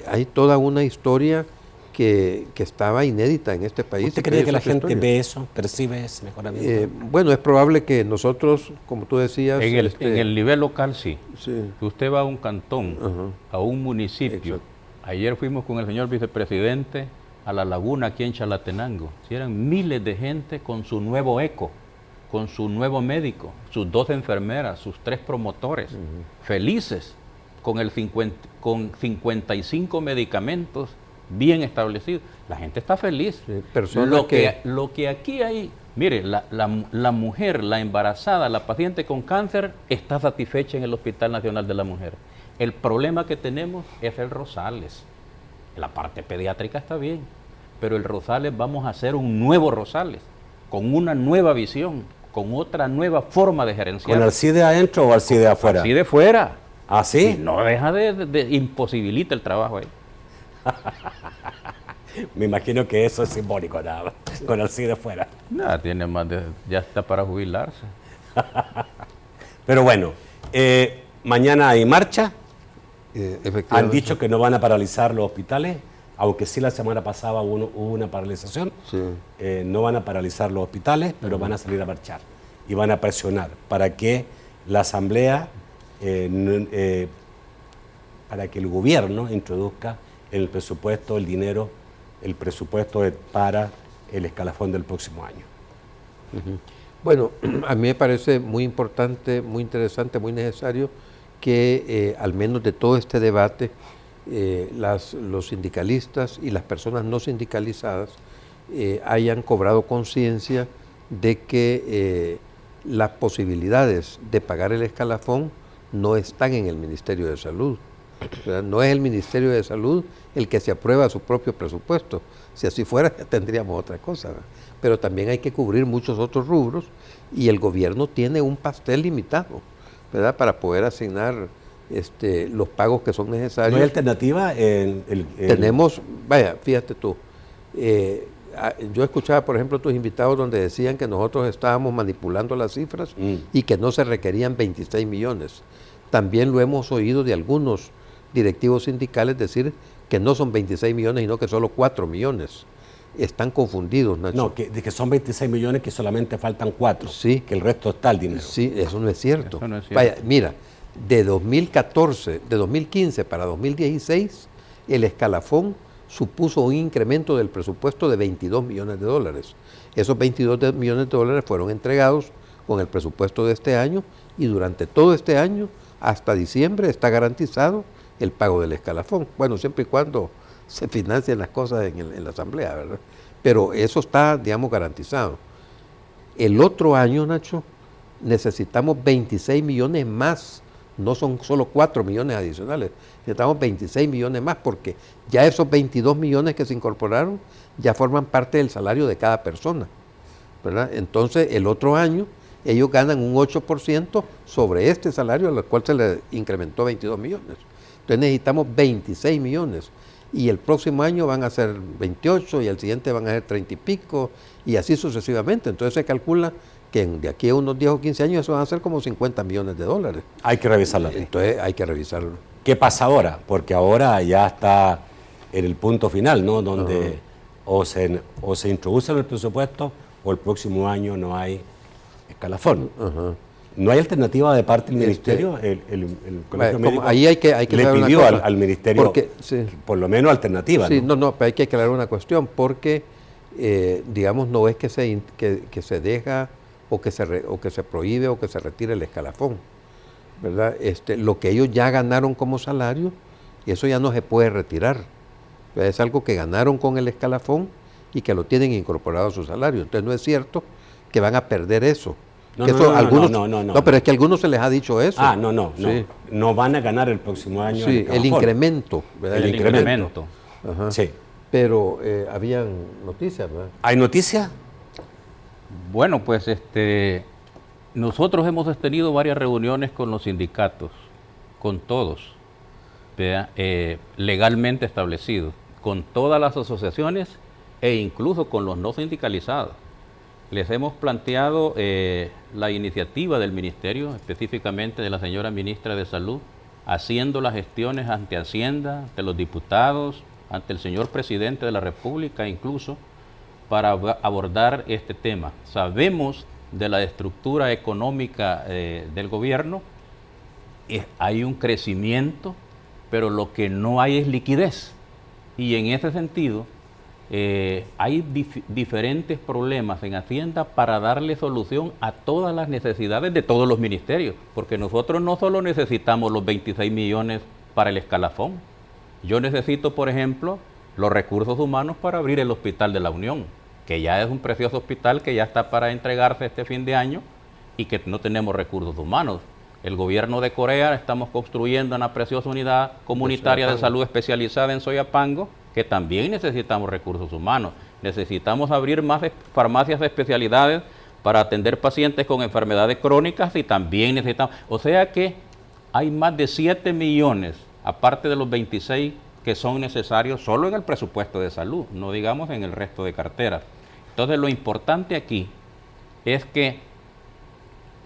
hay toda una historia que estaba inédita en este país. ¿Usted cree que la gente ve eso, percibe ese mejoramiento? Bueno, es probable que nosotros, como tú decías... En el nivel local sí. Si usted va a un cantón, a un municipio. Exacto. Ayer fuimos con el señor vicepresidente a La Laguna, aquí en Chalatenango. Si eran miles de gente con su nuevo eco, con su nuevo médico, sus 2 enfermeras, sus 3 promotores, felices, con 55 medicamentos bien establecidos. La gente está feliz. Lo que aquí hay, mire, la mujer, la embarazada, la paciente con cáncer está satisfecha en el Hospital Nacional de la Mujer. El problema que tenemos es el Rosales. La parte pediátrica está bien, pero el Rosales vamos a hacer un nuevo Rosales, con una nueva visión, con otra nueva forma de gerenciar. ¿Con Alcide adentro o Alcide afuera? Alcide fuera. ¿Ah, sí? Y no deja de imposibilita el trabajo ahí. Me imagino que eso es simbólico, nada más, con Alcide fuera. Nada, tiene más ya está para jubilarse. Pero bueno, mañana hay marcha. Han dicho que no van a paralizar los hospitales, aunque sí la semana pasada hubo una paralización. Sí. No van a paralizar los hospitales, pero van a salir a marchar y van a presionar para que la Asamblea, para que el gobierno introduzca en el presupuesto el dinero, el presupuesto para el escalafón del próximo año. Bueno, a mí me parece muy importante, muy interesante, muy necesario que al menos de todo este debate los sindicalistas y las personas no sindicalizadas hayan cobrado conciencia de que las posibilidades de pagar el escalafón no están en el Ministerio de Salud. ¿Verdad? No es el Ministerio de Salud el que se aprueba su propio presupuesto. Si así fuera, tendríamos otra cosa, ¿verdad? Pero también hay que cubrir muchos otros rubros y el gobierno tiene un pastel limitado, ¿verdad? Para poder asignar los pagos que son necesarios. ¿No hay alternativa? Tenemos, vaya, fíjate tú, yo escuchaba, por ejemplo, tus invitados donde decían que nosotros estábamos manipulando las cifras y que no se requerían 26 millones. También lo hemos oído de algunos directivos sindicales decir que no son 26 millones, sino que solo 4 millones. Están confundidos, Nacho. No, que son 26 millones, que solamente faltan 4. Sí. Que el resto está el dinero. Sí, eso no es cierto. Eso no es cierto. Vaya, mira, de 2015 para 2016, el escalafón supuso un incremento del presupuesto de 22 millones de dólares. Esos 22 millones de dólares fueron entregados con el presupuesto de este año y durante todo este año, hasta diciembre, está garantizado el pago del escalafón. Bueno, siempre y cuando se financien las cosas en la Asamblea, ¿verdad? Pero eso está, digamos, garantizado. El otro año, Nacho, necesitamos 26 millones más, no son solo 4 millones adicionales, necesitamos 26 millones más porque ya esos 22 millones que se incorporaron ya forman parte del salario de cada persona, ¿verdad? Entonces, el otro año ellos ganan un 8% sobre este salario al cual se le incrementó 22 millones. Entonces necesitamos 26 millones y el próximo año van a ser 28 y el siguiente van a ser 30 y pico y así sucesivamente. Entonces se calcula que de aquí a unos 10 o 15 años eso van a ser como 50 millones de dólares. Hay que revisarlo. Entonces hay que revisarlo. ¿Qué pasa ahora? Porque ahora ya está en el punto final, ¿no? Donde o se introduce en el presupuesto o el próximo año no hay escalafón. ¿No hay alternativa de parte del Ministerio? El Colegio Médico ahí hay que le pidió al Ministerio, porque, sí, por lo menos alternativa. Sí, ¿no? Pero hay que aclarar una cuestión, porque, digamos, no es que se deja o que se prohíbe o que se retire el escalafón, ¿verdad? Lo que ellos ya ganaron como salario, eso ya no se puede retirar. Es algo que ganaron con el escalafón y que lo tienen incorporado a su salario. Entonces no es cierto que van a perder eso. No, Que no, eso no, algunos, no, pero es que a algunos se les ha dicho eso. Ah, no. Sí. No van a ganar el próximo año. Sí, el incremento, ¿verdad? El incremento. Ajá. Sí. Pero habían noticias, ¿verdad? ¿Hay noticias? Bueno, pues nosotros hemos tenido varias reuniones con los sindicatos, con todos, ¿verdad? Legalmente establecidos, con todas las asociaciones e incluso con los no sindicalizados. Les hemos planteado la iniciativa del Ministerio, específicamente de la señora Ministra de Salud, haciendo las gestiones ante Hacienda, ante los diputados, ante el señor Presidente de la República incluso, para abordar este tema. Sabemos de la estructura económica del gobierno, hay un crecimiento, pero lo que no hay es liquidez. Y en ese sentido, hay diferentes problemas en Hacienda para darle solución a todas las necesidades de todos los ministerios, porque nosotros no solo necesitamos los 26 millones para el escalafón. Yo necesito, por ejemplo, los recursos humanos para abrir el Hospital de la Unión, que ya es un precioso hospital que ya está para entregarse este fin de año y que no tenemos recursos humanos. El gobierno de Corea estamos construyendo una preciosa unidad comunitaria de salud especializada en Soyapango, que también necesitamos recursos humanos. Necesitamos abrir más farmacias de especialidades para atender pacientes con enfermedades crónicas y también necesitamos... O sea que hay más de 7 millones, aparte de los 26 que son necesarios solo en el presupuesto de salud, no digamos en el resto de carteras. Entonces lo importante aquí es que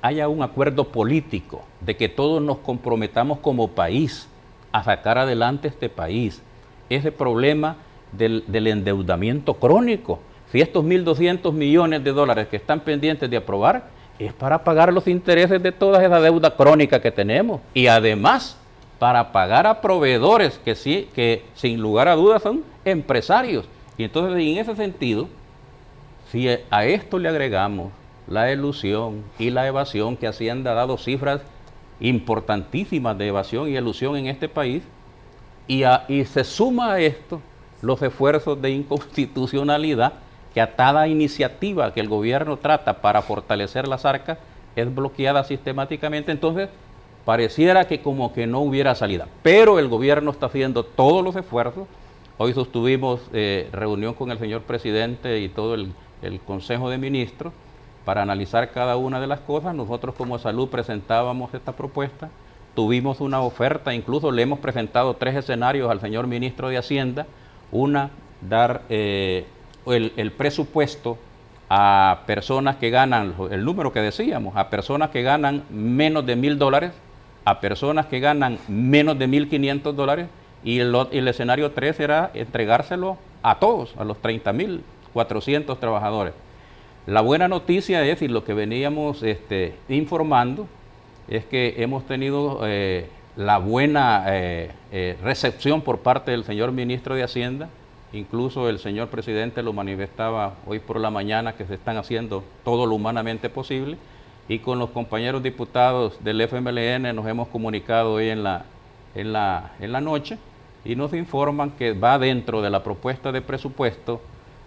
haya un acuerdo político, de que todos nos comprometamos como país a sacar adelante este país. Ese problema del endeudamiento crónico. Si estos 1.200 millones de dólares que están pendientes de aprobar es para pagar los intereses de toda esa deuda crónica que tenemos y además para pagar a proveedores que sin lugar a dudas son empresarios. Y entonces en ese sentido, si a esto le agregamos la elusión y la evasión, que Hacienda ha dado cifras importantísimas de evasión y elusión en este país, y se suma a esto los esfuerzos de inconstitucionalidad, que a cada iniciativa que el gobierno trata para fortalecer las arcas es bloqueada sistemáticamente. Entonces pareciera que como que no hubiera salida, pero el gobierno está haciendo todos los esfuerzos. Hoy sostuvimos reunión con el señor presidente y todo el Consejo de Ministros para analizar cada una de las cosas. Nosotros como Salud presentábamos esta propuesta, tuvimos una oferta, incluso le hemos presentado 3 escenarios al señor ministro de Hacienda. Una, dar el presupuesto a personas que ganan, el número que decíamos, a personas que ganan menos de $1,000, a personas que ganan menos de $1,500, y el escenario 3 era entregárselo a todos, a los 30.400 trabajadores. La buena noticia es, y lo que veníamos informando, es que hemos tenido la buena recepción por parte del señor ministro de Hacienda. Incluso el señor presidente lo manifestaba hoy por la mañana, que se están haciendo todo lo humanamente posible, y con los compañeros diputados del FMLN nos hemos comunicado hoy en la noche, y nos informan que va dentro de la propuesta de presupuesto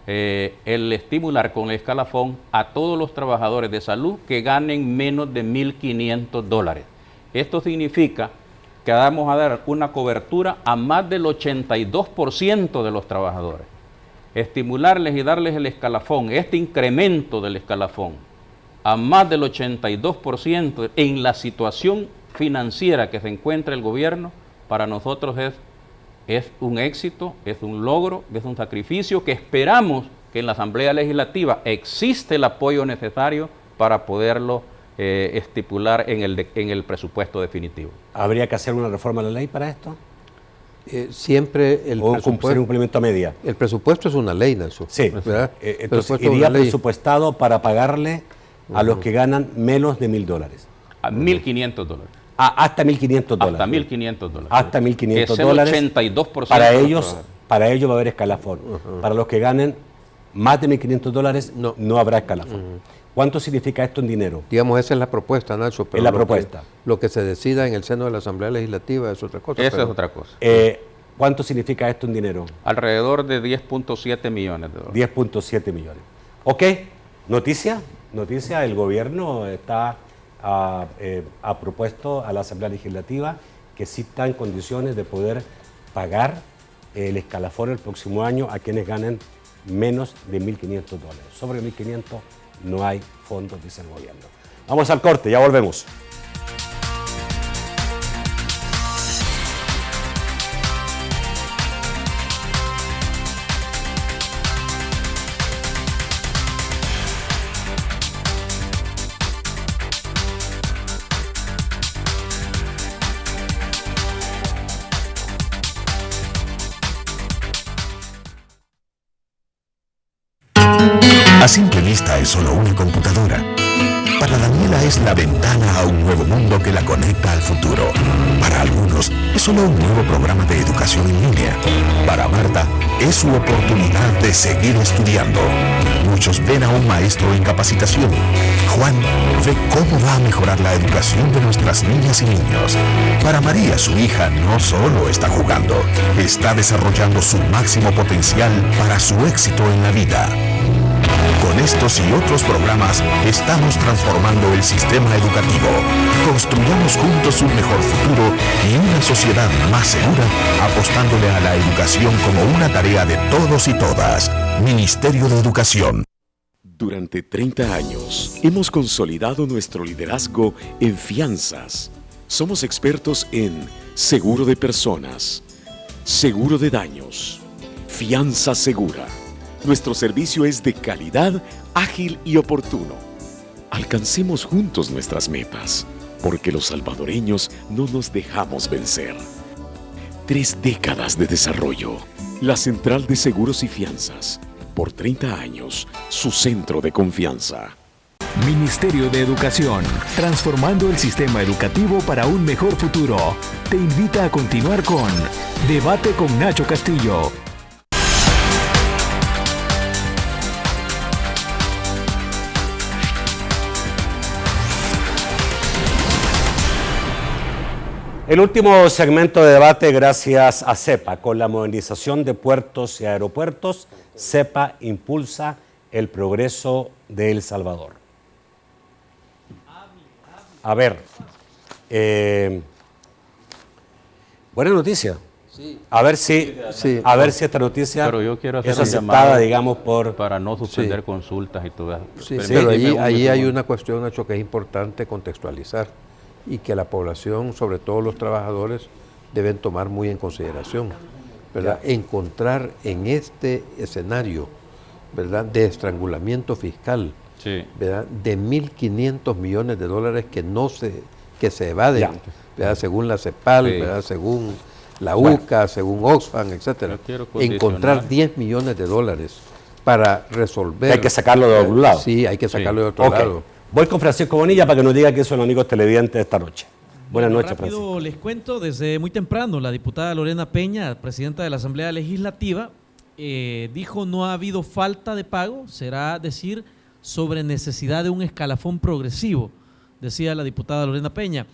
el estimular con el escalafón a todos los trabajadores de salud que ganen menos de $1,500. Esto significa que vamos a dar una cobertura a más del 82% de los trabajadores. Estimularles y darles el escalafón, este incremento del escalafón, a más del 82% en la situación financiera que se encuentra el gobierno, para nosotros es un éxito, es un logro, es un sacrificio que esperamos que en la Asamblea Legislativa existe el apoyo necesario para poderlo estipular en el presupuesto definitivo. ¿Habría que hacer una reforma de la ley para esto? Siempre el presupuesto, un cumplimiento a media. El presupuesto es una ley, Nelson. Sí, entonces iría presupuestado para pagarle a los que ganan menos de $1,000. A $1,500. Hasta $1,500. Hasta $1,500. Hasta $1,500. Es el 82%. Para ellos va a haber escalafón. Para los que ganen más de $1,500 no habrá escalafón. ¿Cuánto significa esto en dinero? Digamos, esa es la propuesta, Nacho. Pero es la propuesta. Lo que se decida en el seno de la Asamblea Legislativa es otra cosa. Esa es otra cosa. ¿Cuánto significa esto en dinero? Alrededor de $10.7 millones. 10.7 millones. ¿Ok? ¿Noticia? noticia, el gobierno ha propuesto a la Asamblea Legislativa que sí está en condiciones de poder pagar el escalafón el próximo año a quienes ganen menos de $1.500. Sobre 1.500 no hay fondos, dice el gobierno. Vamos al corte, ya volvemos. A simple vista es solo una computadora. Para Daniela es la ventana a un nuevo mundo que la conecta al futuro. Para algunos es solo un nuevo programa de educación en línea. Para Marta es su oportunidad de seguir estudiando. Muchos ven a un maestro en capacitación. Juan ve cómo va a mejorar la educación de nuestras niñas y niños. Para María, su hija no solo está jugando, está desarrollando su máximo potencial para su éxito en la vida. Con estos y otros programas estamos transformando el sistema educativo. Construyamos juntos un mejor futuro y una sociedad más segura, apostándole a la educación como una tarea de todos y todas. Ministerio de Educación. Durante 30 años hemos consolidado nuestro liderazgo en fianzas. Somos expertos en seguro de personas, seguro de daños, fianza segura. Nuestro servicio es de calidad, ágil y oportuno. Alcancemos juntos nuestras metas, porque los salvadoreños no nos dejamos vencer. 3 décadas de desarrollo. La Central de Seguros y Fianzas. Por 30 años, su centro de confianza. Ministerio de Educación, transformando el sistema educativo para un mejor futuro. Te invita a continuar con Debate con Nacho Castillo. El último segmento de debate gracias a CEPA. Con la modernización de puertos y aeropuertos, CEPA impulsa el progreso de El Salvador. A ver, buena noticia. Sí. A ver si esta noticia pero yo quiero hacer es aceptada, digamos, para no suspender consultas y todo eso. Sí, pero ahí hay una cuestión, Nacho, que es importante contextualizar y que la población, sobre todo los trabajadores, deben tomar muy en consideración, ¿verdad? Encontrar en este escenario, ¿verdad?, de estrangulamiento fiscal, ¿verdad?, de $1.500 millones que se evaden, ¿verdad?, según la CEPAL, ¿verdad?, según la UCA, según Oxfam, etcétera. Encontrar $10 millones para resolver. Hay que sacarlo de otro lado. Sí, hay que sacarlo de otro lado. Voy con Francisco Bonilla para que nos diga quiénes son los amigos televidentes de esta noche. Buenas noches, Francisco. Les cuento, desde muy temprano, la diputada Lorena Peña, presidenta de la Asamblea Legislativa, dijo no ha habido falta de pago, será decir sobre necesidad de un escalafón progresivo, decía la diputada Lorena Peña.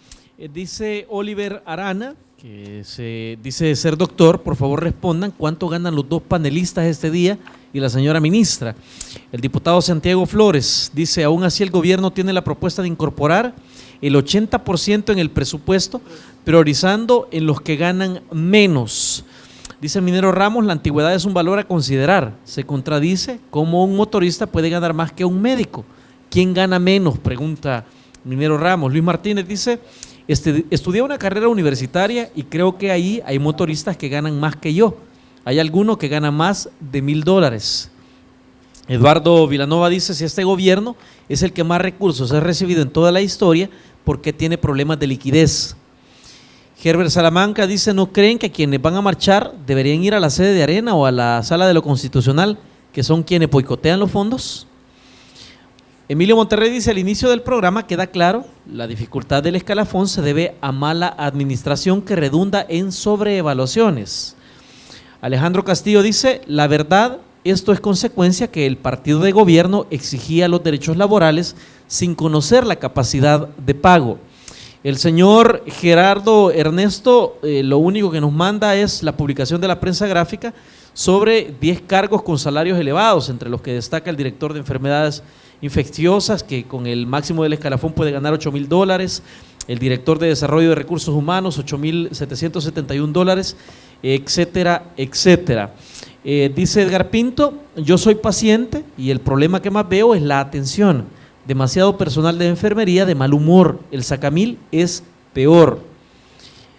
Dice Oliver Arana, que se dice ser doctor, por favor respondan cuánto ganan los 2 panelistas este día y la señora ministra. El diputado Santiago Flores dice, aún así el gobierno tiene la propuesta de incorporar el 80% en el presupuesto, priorizando en los que ganan menos. Dice Minero Ramos, la antigüedad es un valor a considerar. Se contradice cómo un motorista puede ganar más que un médico. ¿Quién gana menos?, pregunta Minero Ramos. Luis Martínez dice, estudié una carrera universitaria y creo que ahí hay motoristas que ganan más que yo. Hay algunos que ganan más de $1,000. Eduardo Vilanova dice, si este gobierno es el que más recursos ha recibido en toda la historia, ¿por qué tiene problemas de liquidez? Herbert Salamanca dice, ¿no creen que quienes van a marchar deberían ir a la sede de Arena o a la sala de lo constitucional, que son quienes boicotean los fondos? Emilio Monterrey dice, al inicio del programa queda claro, la dificultad del escalafón se debe a mala administración que redunda en sobreevaluaciones. Alejandro Castillo dice, la verdad, esto es consecuencia que el partido de gobierno exigía los derechos laborales sin conocer la capacidad de pago. El señor Gerardo Ernesto lo único que nos manda es la publicación de la prensa gráfica sobre 10 cargos con salarios elevados, entre los que destaca el director de enfermedades infecciosas, que con el máximo del escalafón puede ganar $8,000, el director de desarrollo de recursos humanos, $8,771, etcétera, etcétera. Dice Edgar Pinto, yo soy paciente y el problema que más veo es la atención. Demasiado personal de enfermería de mal humor. El sacamil es peor.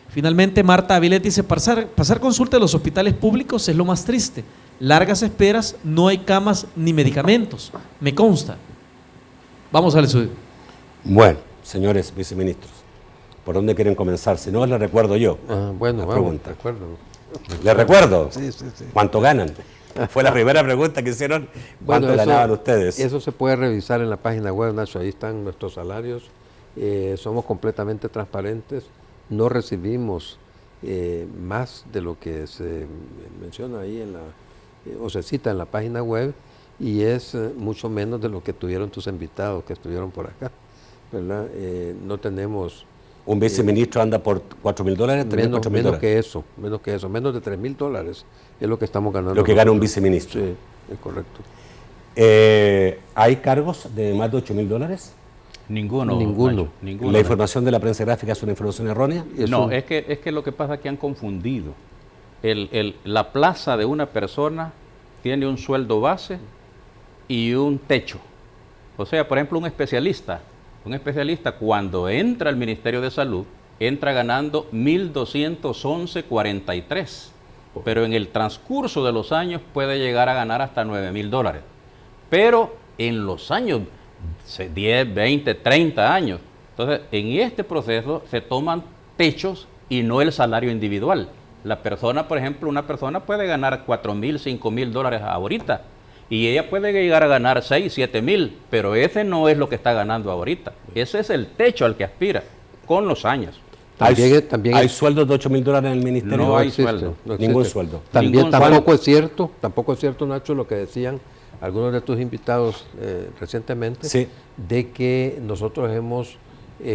Finalmente, Marta Avilet dice, pasar consulta en los hospitales públicos es lo más triste. Largas esperas, no hay camas ni medicamentos. Me consta. Vamos al estudio. Bueno, señores viceministros, ¿por dónde quieren comenzar? Si no, les recuerdo yo. Bueno, vamos, recuerdo. ¿Les recuerdo? Sí. ¿Cuánto ganan? Fue la primera pregunta que hicieron. ¿Cuánto ganaban ustedes? Eso se puede revisar en la página web, Nacho. Ahí están nuestros salarios. Somos completamente transparentes. No recibimos más de lo que se menciona ahí o se cita en la página web, y es mucho menos de lo que tuvieron tus invitados que estuvieron por acá, ¿verdad? No tenemos... ¿Un viceministro anda por $4,000? Menos que eso, menos de $3,000 es lo que estamos ganando. Lo que gana un viceministro. Sí, es correcto. ¿Hay cargos de más de $8,000? Ninguno. ¿La información de la prensa gráfica es una información errónea? No, es que lo que pasa es que han confundido. La plaza de una persona tiene un sueldo base y un techo. O sea, por ejemplo, un especialista cuando entra al Ministerio de Salud, entra ganando $1,211.43, pero en el transcurso de los años puede llegar a ganar hasta $9,000. Pero en los años 10, 20, 30 años, entonces en este proceso se toman techos y no el salario individual. La persona, por ejemplo, una persona puede ganar $4,000, $5,000 ahorita, y ella puede llegar a ganar 6, 7 mil, pero ese no es lo que está ganando ahorita. Ese es el techo al que aspira con los años. ¿Hay sueldos de $8,000 en el ministerio? No hay sueldo. Ningún sueldo. Tampoco es cierto, Nacho, lo que decían algunos de tus invitados recientemente, sí, de que nosotros hemos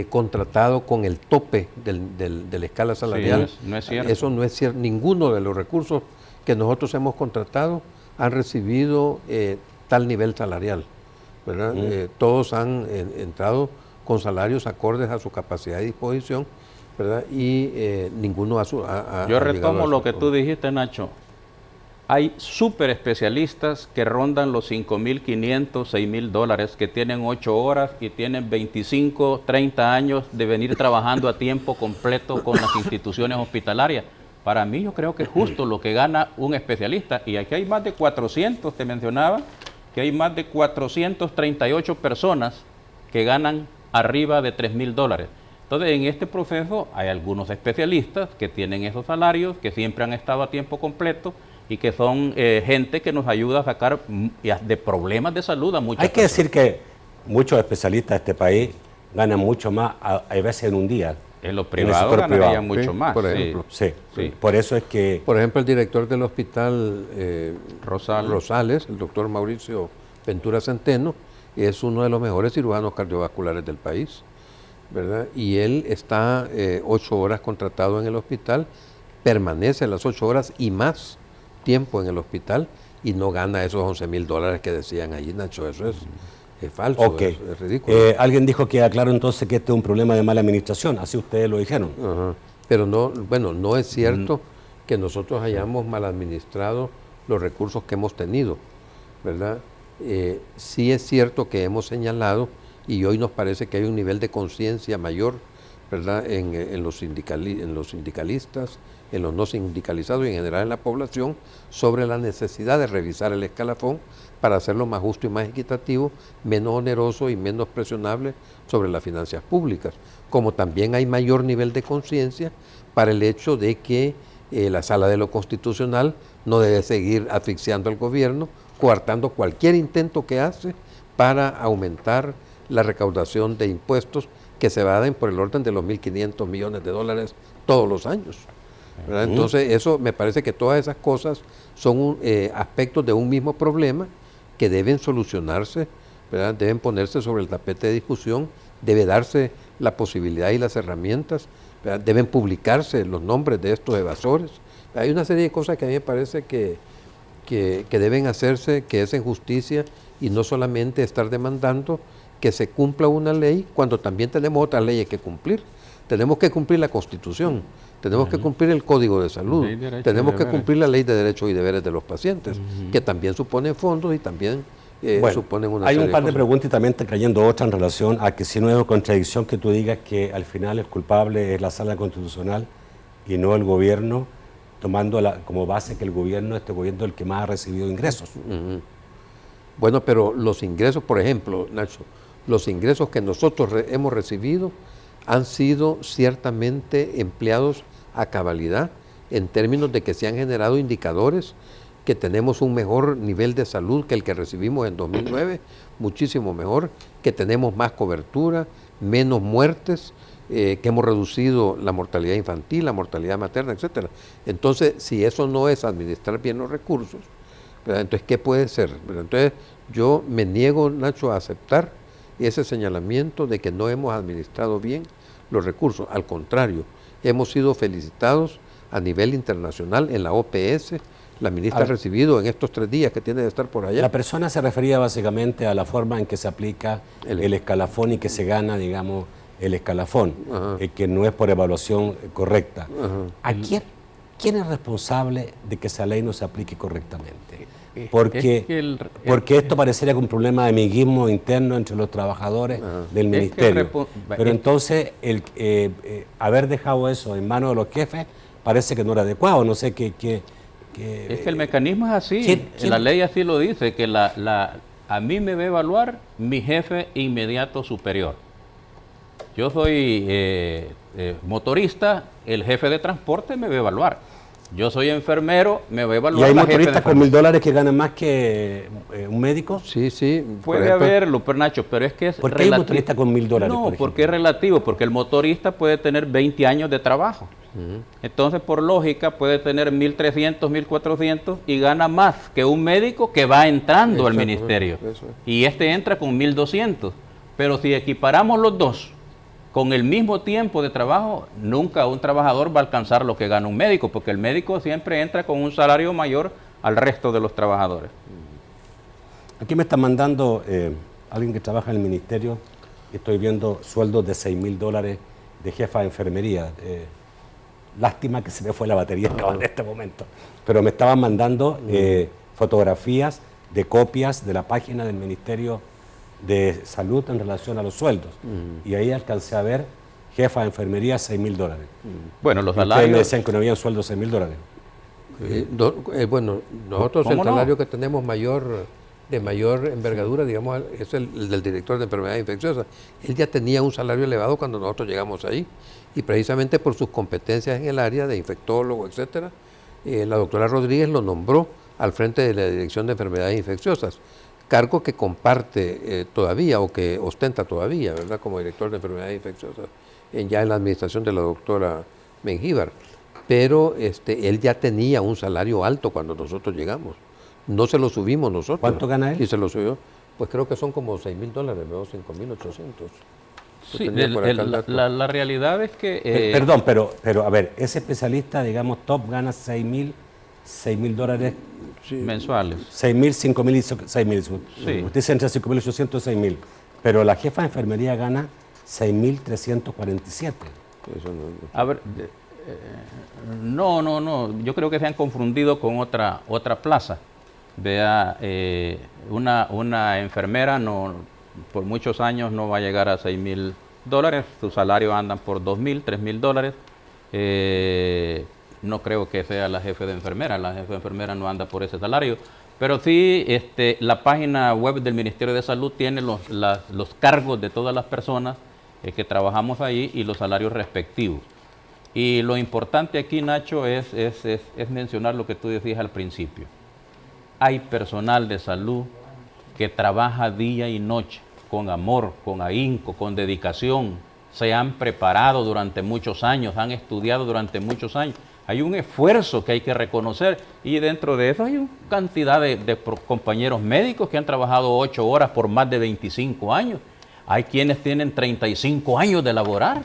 contratado con el tope de la escala salarial. Sí, no es cierto. Eso no es cierto. Ninguno de los recursos que nosotros hemos contratado han recibido tal nivel salarial, ¿verdad? Todos han entrado con salarios acordes a su capacidad de disposición, ¿verdad? Y ninguno ha Yo retomo lo que tú dijiste, Nacho. Hay súper especialistas que rondan los $5,500, $6,000, que tienen 8 horas y tienen 25, 30 años de venir trabajando a tiempo completo con las instituciones hospitalarias. Para mí yo creo que es justo lo que gana un especialista, y aquí hay más de 400, te mencionaba, que hay más de 438 personas que ganan arriba de $3,000. Entonces, en este proceso hay algunos especialistas que tienen esos salarios, que siempre han estado a tiempo completo y que son gente que nos ayuda a sacar de problemas de salud a muchas personas. Hay que decir que muchos especialistas de este país ganan mucho más, a veces en un día. En los privados ganarían mucho más. Por ejemplo. Sí. Por eso es que... Por ejemplo, el director del hospital Rosales, el doctor Mauricio Ventura Centeno, es uno de los mejores cirujanos cardiovasculares del país, ¿verdad? Y él está 8 horas contratado en el hospital, permanece las 8 horas y más tiempo en el hospital y no gana esos $11,000 que decían allí, Nacho. Eso es falso, okay. Es ridículo. Alguien dijo que aclaró entonces que este es un problema de mala administración, así ustedes lo dijeron. Pero no es cierto que nosotros hayamos mal administrado los recursos que hemos tenido, ¿verdad? Sí es cierto que hemos señalado, y hoy nos parece que hay un nivel de conciencia mayor, ¿verdad?, en los sindicalistas, en los no sindicalizados y en general en la población, sobre la necesidad de revisar el escalafón para hacerlo más justo y más equitativo, menos oneroso y menos presionable sobre las finanzas públicas. Como también hay mayor nivel de conciencia para el hecho de que la Sala de lo Constitucional no debe seguir asfixiando al gobierno, coartando cualquier intento que hace para aumentar la recaudación de impuestos que se van por el orden de los $1,500 millones todos los años, ¿verdad? Entonces, eso me parece que todas esas cosas son aspectos de un mismo problema que deben solucionarse, ¿verdad? Deben ponerse sobre el tapete de discusión debe darse la posibilidad y las herramientas, ¿verdad? Deben publicarse los nombres de estos evasores. Hay una serie de cosas que a mí me parece que deben hacerse, que es en justicia, y no solamente estar demandando que se cumpla una ley cuando también tenemos otras leyes que cumplir. Tenemos que cumplir la Constitución, tenemos que cumplir el Código de Salud, tenemos que cumplir la Ley de Derechos y Deberes de los Pacientes, que también suponen fondos y también suponen una hay serie un par de cosas. preguntas y también está cayendo otra en relación a que si no es una contradicción que tú digas que al final el culpable es la Sala Constitucional y no el gobierno, tomando como base que este gobierno es el que más ha recibido ingresos. Bueno, pero los ingresos, por ejemplo, Nacho, los ingresos que nosotros hemos recibido han sido ciertamente empleados a cabalidad en términos de que se han generado indicadores que tenemos un mejor nivel de salud que el que recibimos en 2009, muchísimo mejor, que tenemos más cobertura, menos muertes, que hemos reducido la mortalidad infantil, la mortalidad materna, etcétera. Entonces, si eso no es administrar bien los recursos, ¿verdad? Entonces, ¿qué puede ser? ¿Verdad? Entonces, yo me niego, Nacho, a aceptar ese señalamiento de que no hemos administrado bien los recursos. Al contrario, hemos sido felicitados a nivel internacional en la OPS. La ministra ha recibido en estos 3 días que tiene de estar por allá. La persona se refería básicamente a la forma en que se aplica el escalafón y que se gana, digamos, el escalafón, que no es por evaluación correcta. ¿A quién es responsable de que esa ley no se aplique correctamente? Porque esto parecería que un problema de amiguismo interno entre los trabajadores del ministerio. Pero entonces, haber dejado eso en manos de los jefes parece que no era adecuado. No sé qué. Es que el mecanismo es así. La ley así lo dice, que a mí me va a evaluar mi jefe inmediato superior. Yo soy motorista, el jefe de transporte me va a evaluar. Yo soy enfermero, me va a evaluar. ¿Y hay motoristas con $1000 que ganan más que un médico? Sí. Puede haberlo, pero Nacho, pero es que es ¿Por qué hay un motorista con $1000? No, porque es relativo, porque el motorista puede tener 20 años de trabajo. Entonces, por lógica, puede tener 1.300, 1.400 y gana más que un médico que va entrando al ministerio. Y este entra con 1.200. Pero si equiparamos los dos con el mismo tiempo de trabajo, nunca un trabajador va a alcanzar lo que gana un médico, porque el médico siempre entra con un salario mayor al resto de los trabajadores. Aquí me está mandando alguien que trabaja en el ministerio, y estoy viendo sueldos de $6.000 de jefa de enfermería. Lástima que se me fue la batería en este momento, pero me estaban mandando fotografías de copias de la página del Ministerio de Salud en relación a los sueldos. Y ahí alcancé a ver jefa de enfermería $6.000. Bueno, los salarios... Ustedes me decían que no había sueldos de $6.000. Bueno, nosotros el salario que tenemos de mayor envergadura, digamos, es el del director de enfermedades infecciosas. Él ya tenía un salario elevado cuando nosotros llegamos ahí, y precisamente por sus competencias en el área de infectólogo, etcétera, la doctora Rodríguez lo nombró al frente de la Dirección de Enfermedades Infecciosas, cargo que comparte todavía o que ostenta todavía, ¿verdad?, como director de enfermedades infecciosas, ya en la administración de la doctora Mengíbar. Pero él ya tenía un salario alto cuando nosotros llegamos. No se lo subimos nosotros. ¿Cuánto gana él? Y se lo subió. Pues creo que son como $6.000, ¿no? 5.800. Sí, la realidad es que... Perdón, pero a ver, ese especialista, digamos, top, gana $6.000 mensuales. 6.000, 5.000 y 6.000. Sí. Usted dice entre 5.800 y 6.000. Pero la jefa de enfermería gana 6.347. A ver, no. Yo creo que se han confundido con otra plaza. Vea, una enfermera por muchos años no va a llegar a $6.000. Su salario andan por $2.000, $3.000. No creo que sea la jefe de enfermera. La jefe de enfermera no anda por ese salario. Pero sí, la página web del Ministerio de Salud tiene los cargos de todas las personas que trabajamos ahí y los salarios respectivos. Y lo importante aquí, Nacho, es mencionar lo que tú decías al principio. Hay personal de salud que trabaja día y noche, con amor, con ahínco, con dedicación. Se han preparado durante muchos años, han estudiado durante muchos años. Hay un esfuerzo que hay que reconocer, y dentro de eso hay una cantidad de compañeros médicos que han trabajado 8 horas por más de 25 años. Hay quienes tienen 35 años de laborar.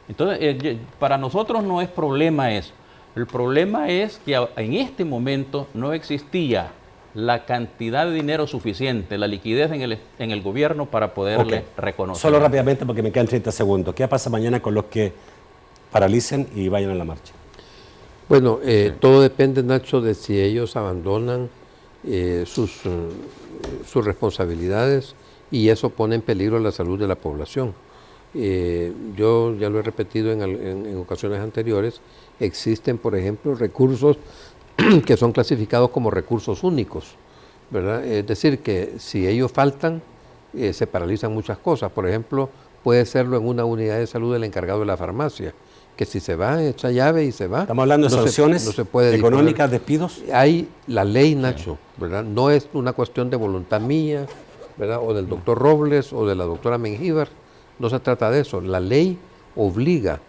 Entonces, para nosotros no es problema eso. El problema es que en este momento no existía la cantidad de dinero suficiente, la liquidez en el gobierno para poderle reconocer. Solo rápidamente porque me quedan 30 segundos. ¿Qué pasa mañana con los que paralicen y vayan a la marcha? Bueno, todo depende, Nacho, de si ellos abandonan sus responsabilidades y eso pone en peligro la salud de la población. Yo ya lo he repetido en ocasiones anteriores, existen, por ejemplo, recursos que son clasificados como recursos únicos, ¿verdad? Es decir, que si ellos faltan, se paralizan muchas cosas. Por ejemplo, puede serlo en una unidad de salud del encargado de la farmacia, que si se va, echa llave y se va. Estamos hablando de sanciones económicas, despidos. Hay la ley, Nacho, ¿verdad? No es una cuestión de voluntad mía, ¿verdad? O del doctor Robles o de la doctora Mengíbar. No se trata de eso. La ley obliga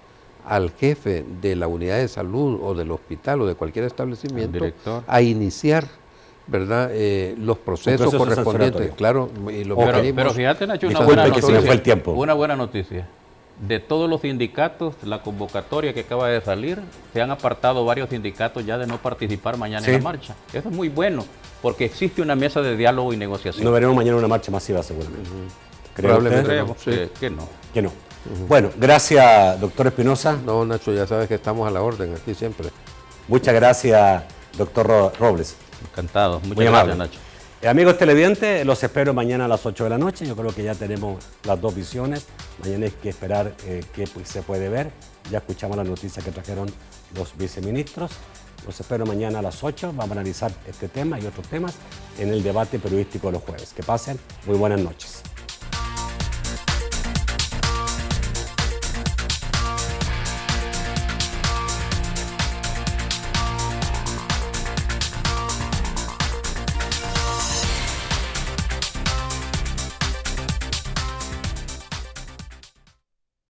al jefe de la unidad de salud o del hospital o de cualquier establecimiento a iniciar, ¿verdad? Los procesos correspondientes. Claro, y lo pero fíjate, Nacho, una buena noticia. Una buena noticia. De todos los sindicatos, la convocatoria que acaba de salir, se han apartado varios sindicatos ya de no participar mañana en la marcha. Eso es muy bueno, porque existe una mesa de diálogo y negociación. No veremos mañana una marcha masiva, seguramente. Creemos que no. Que no. Bueno, gracias, doctor Espinosa. No, Nacho, ya sabes que estamos a la orden aquí siempre. Muchas gracias, doctor Robles. Encantado. Muchas gracias, Nacho. Amigos televidentes, los espero mañana a las 8 de la noche. Yo creo que ya tenemos las dos visiones. Mañana hay que esperar qué se puede ver. Ya escuchamos la noticia que trajeron los viceministros. Los espero mañana a las 8. Vamos a analizar este tema y otros temas en el debate periodístico de los jueves. Que pasen muy buenas noches.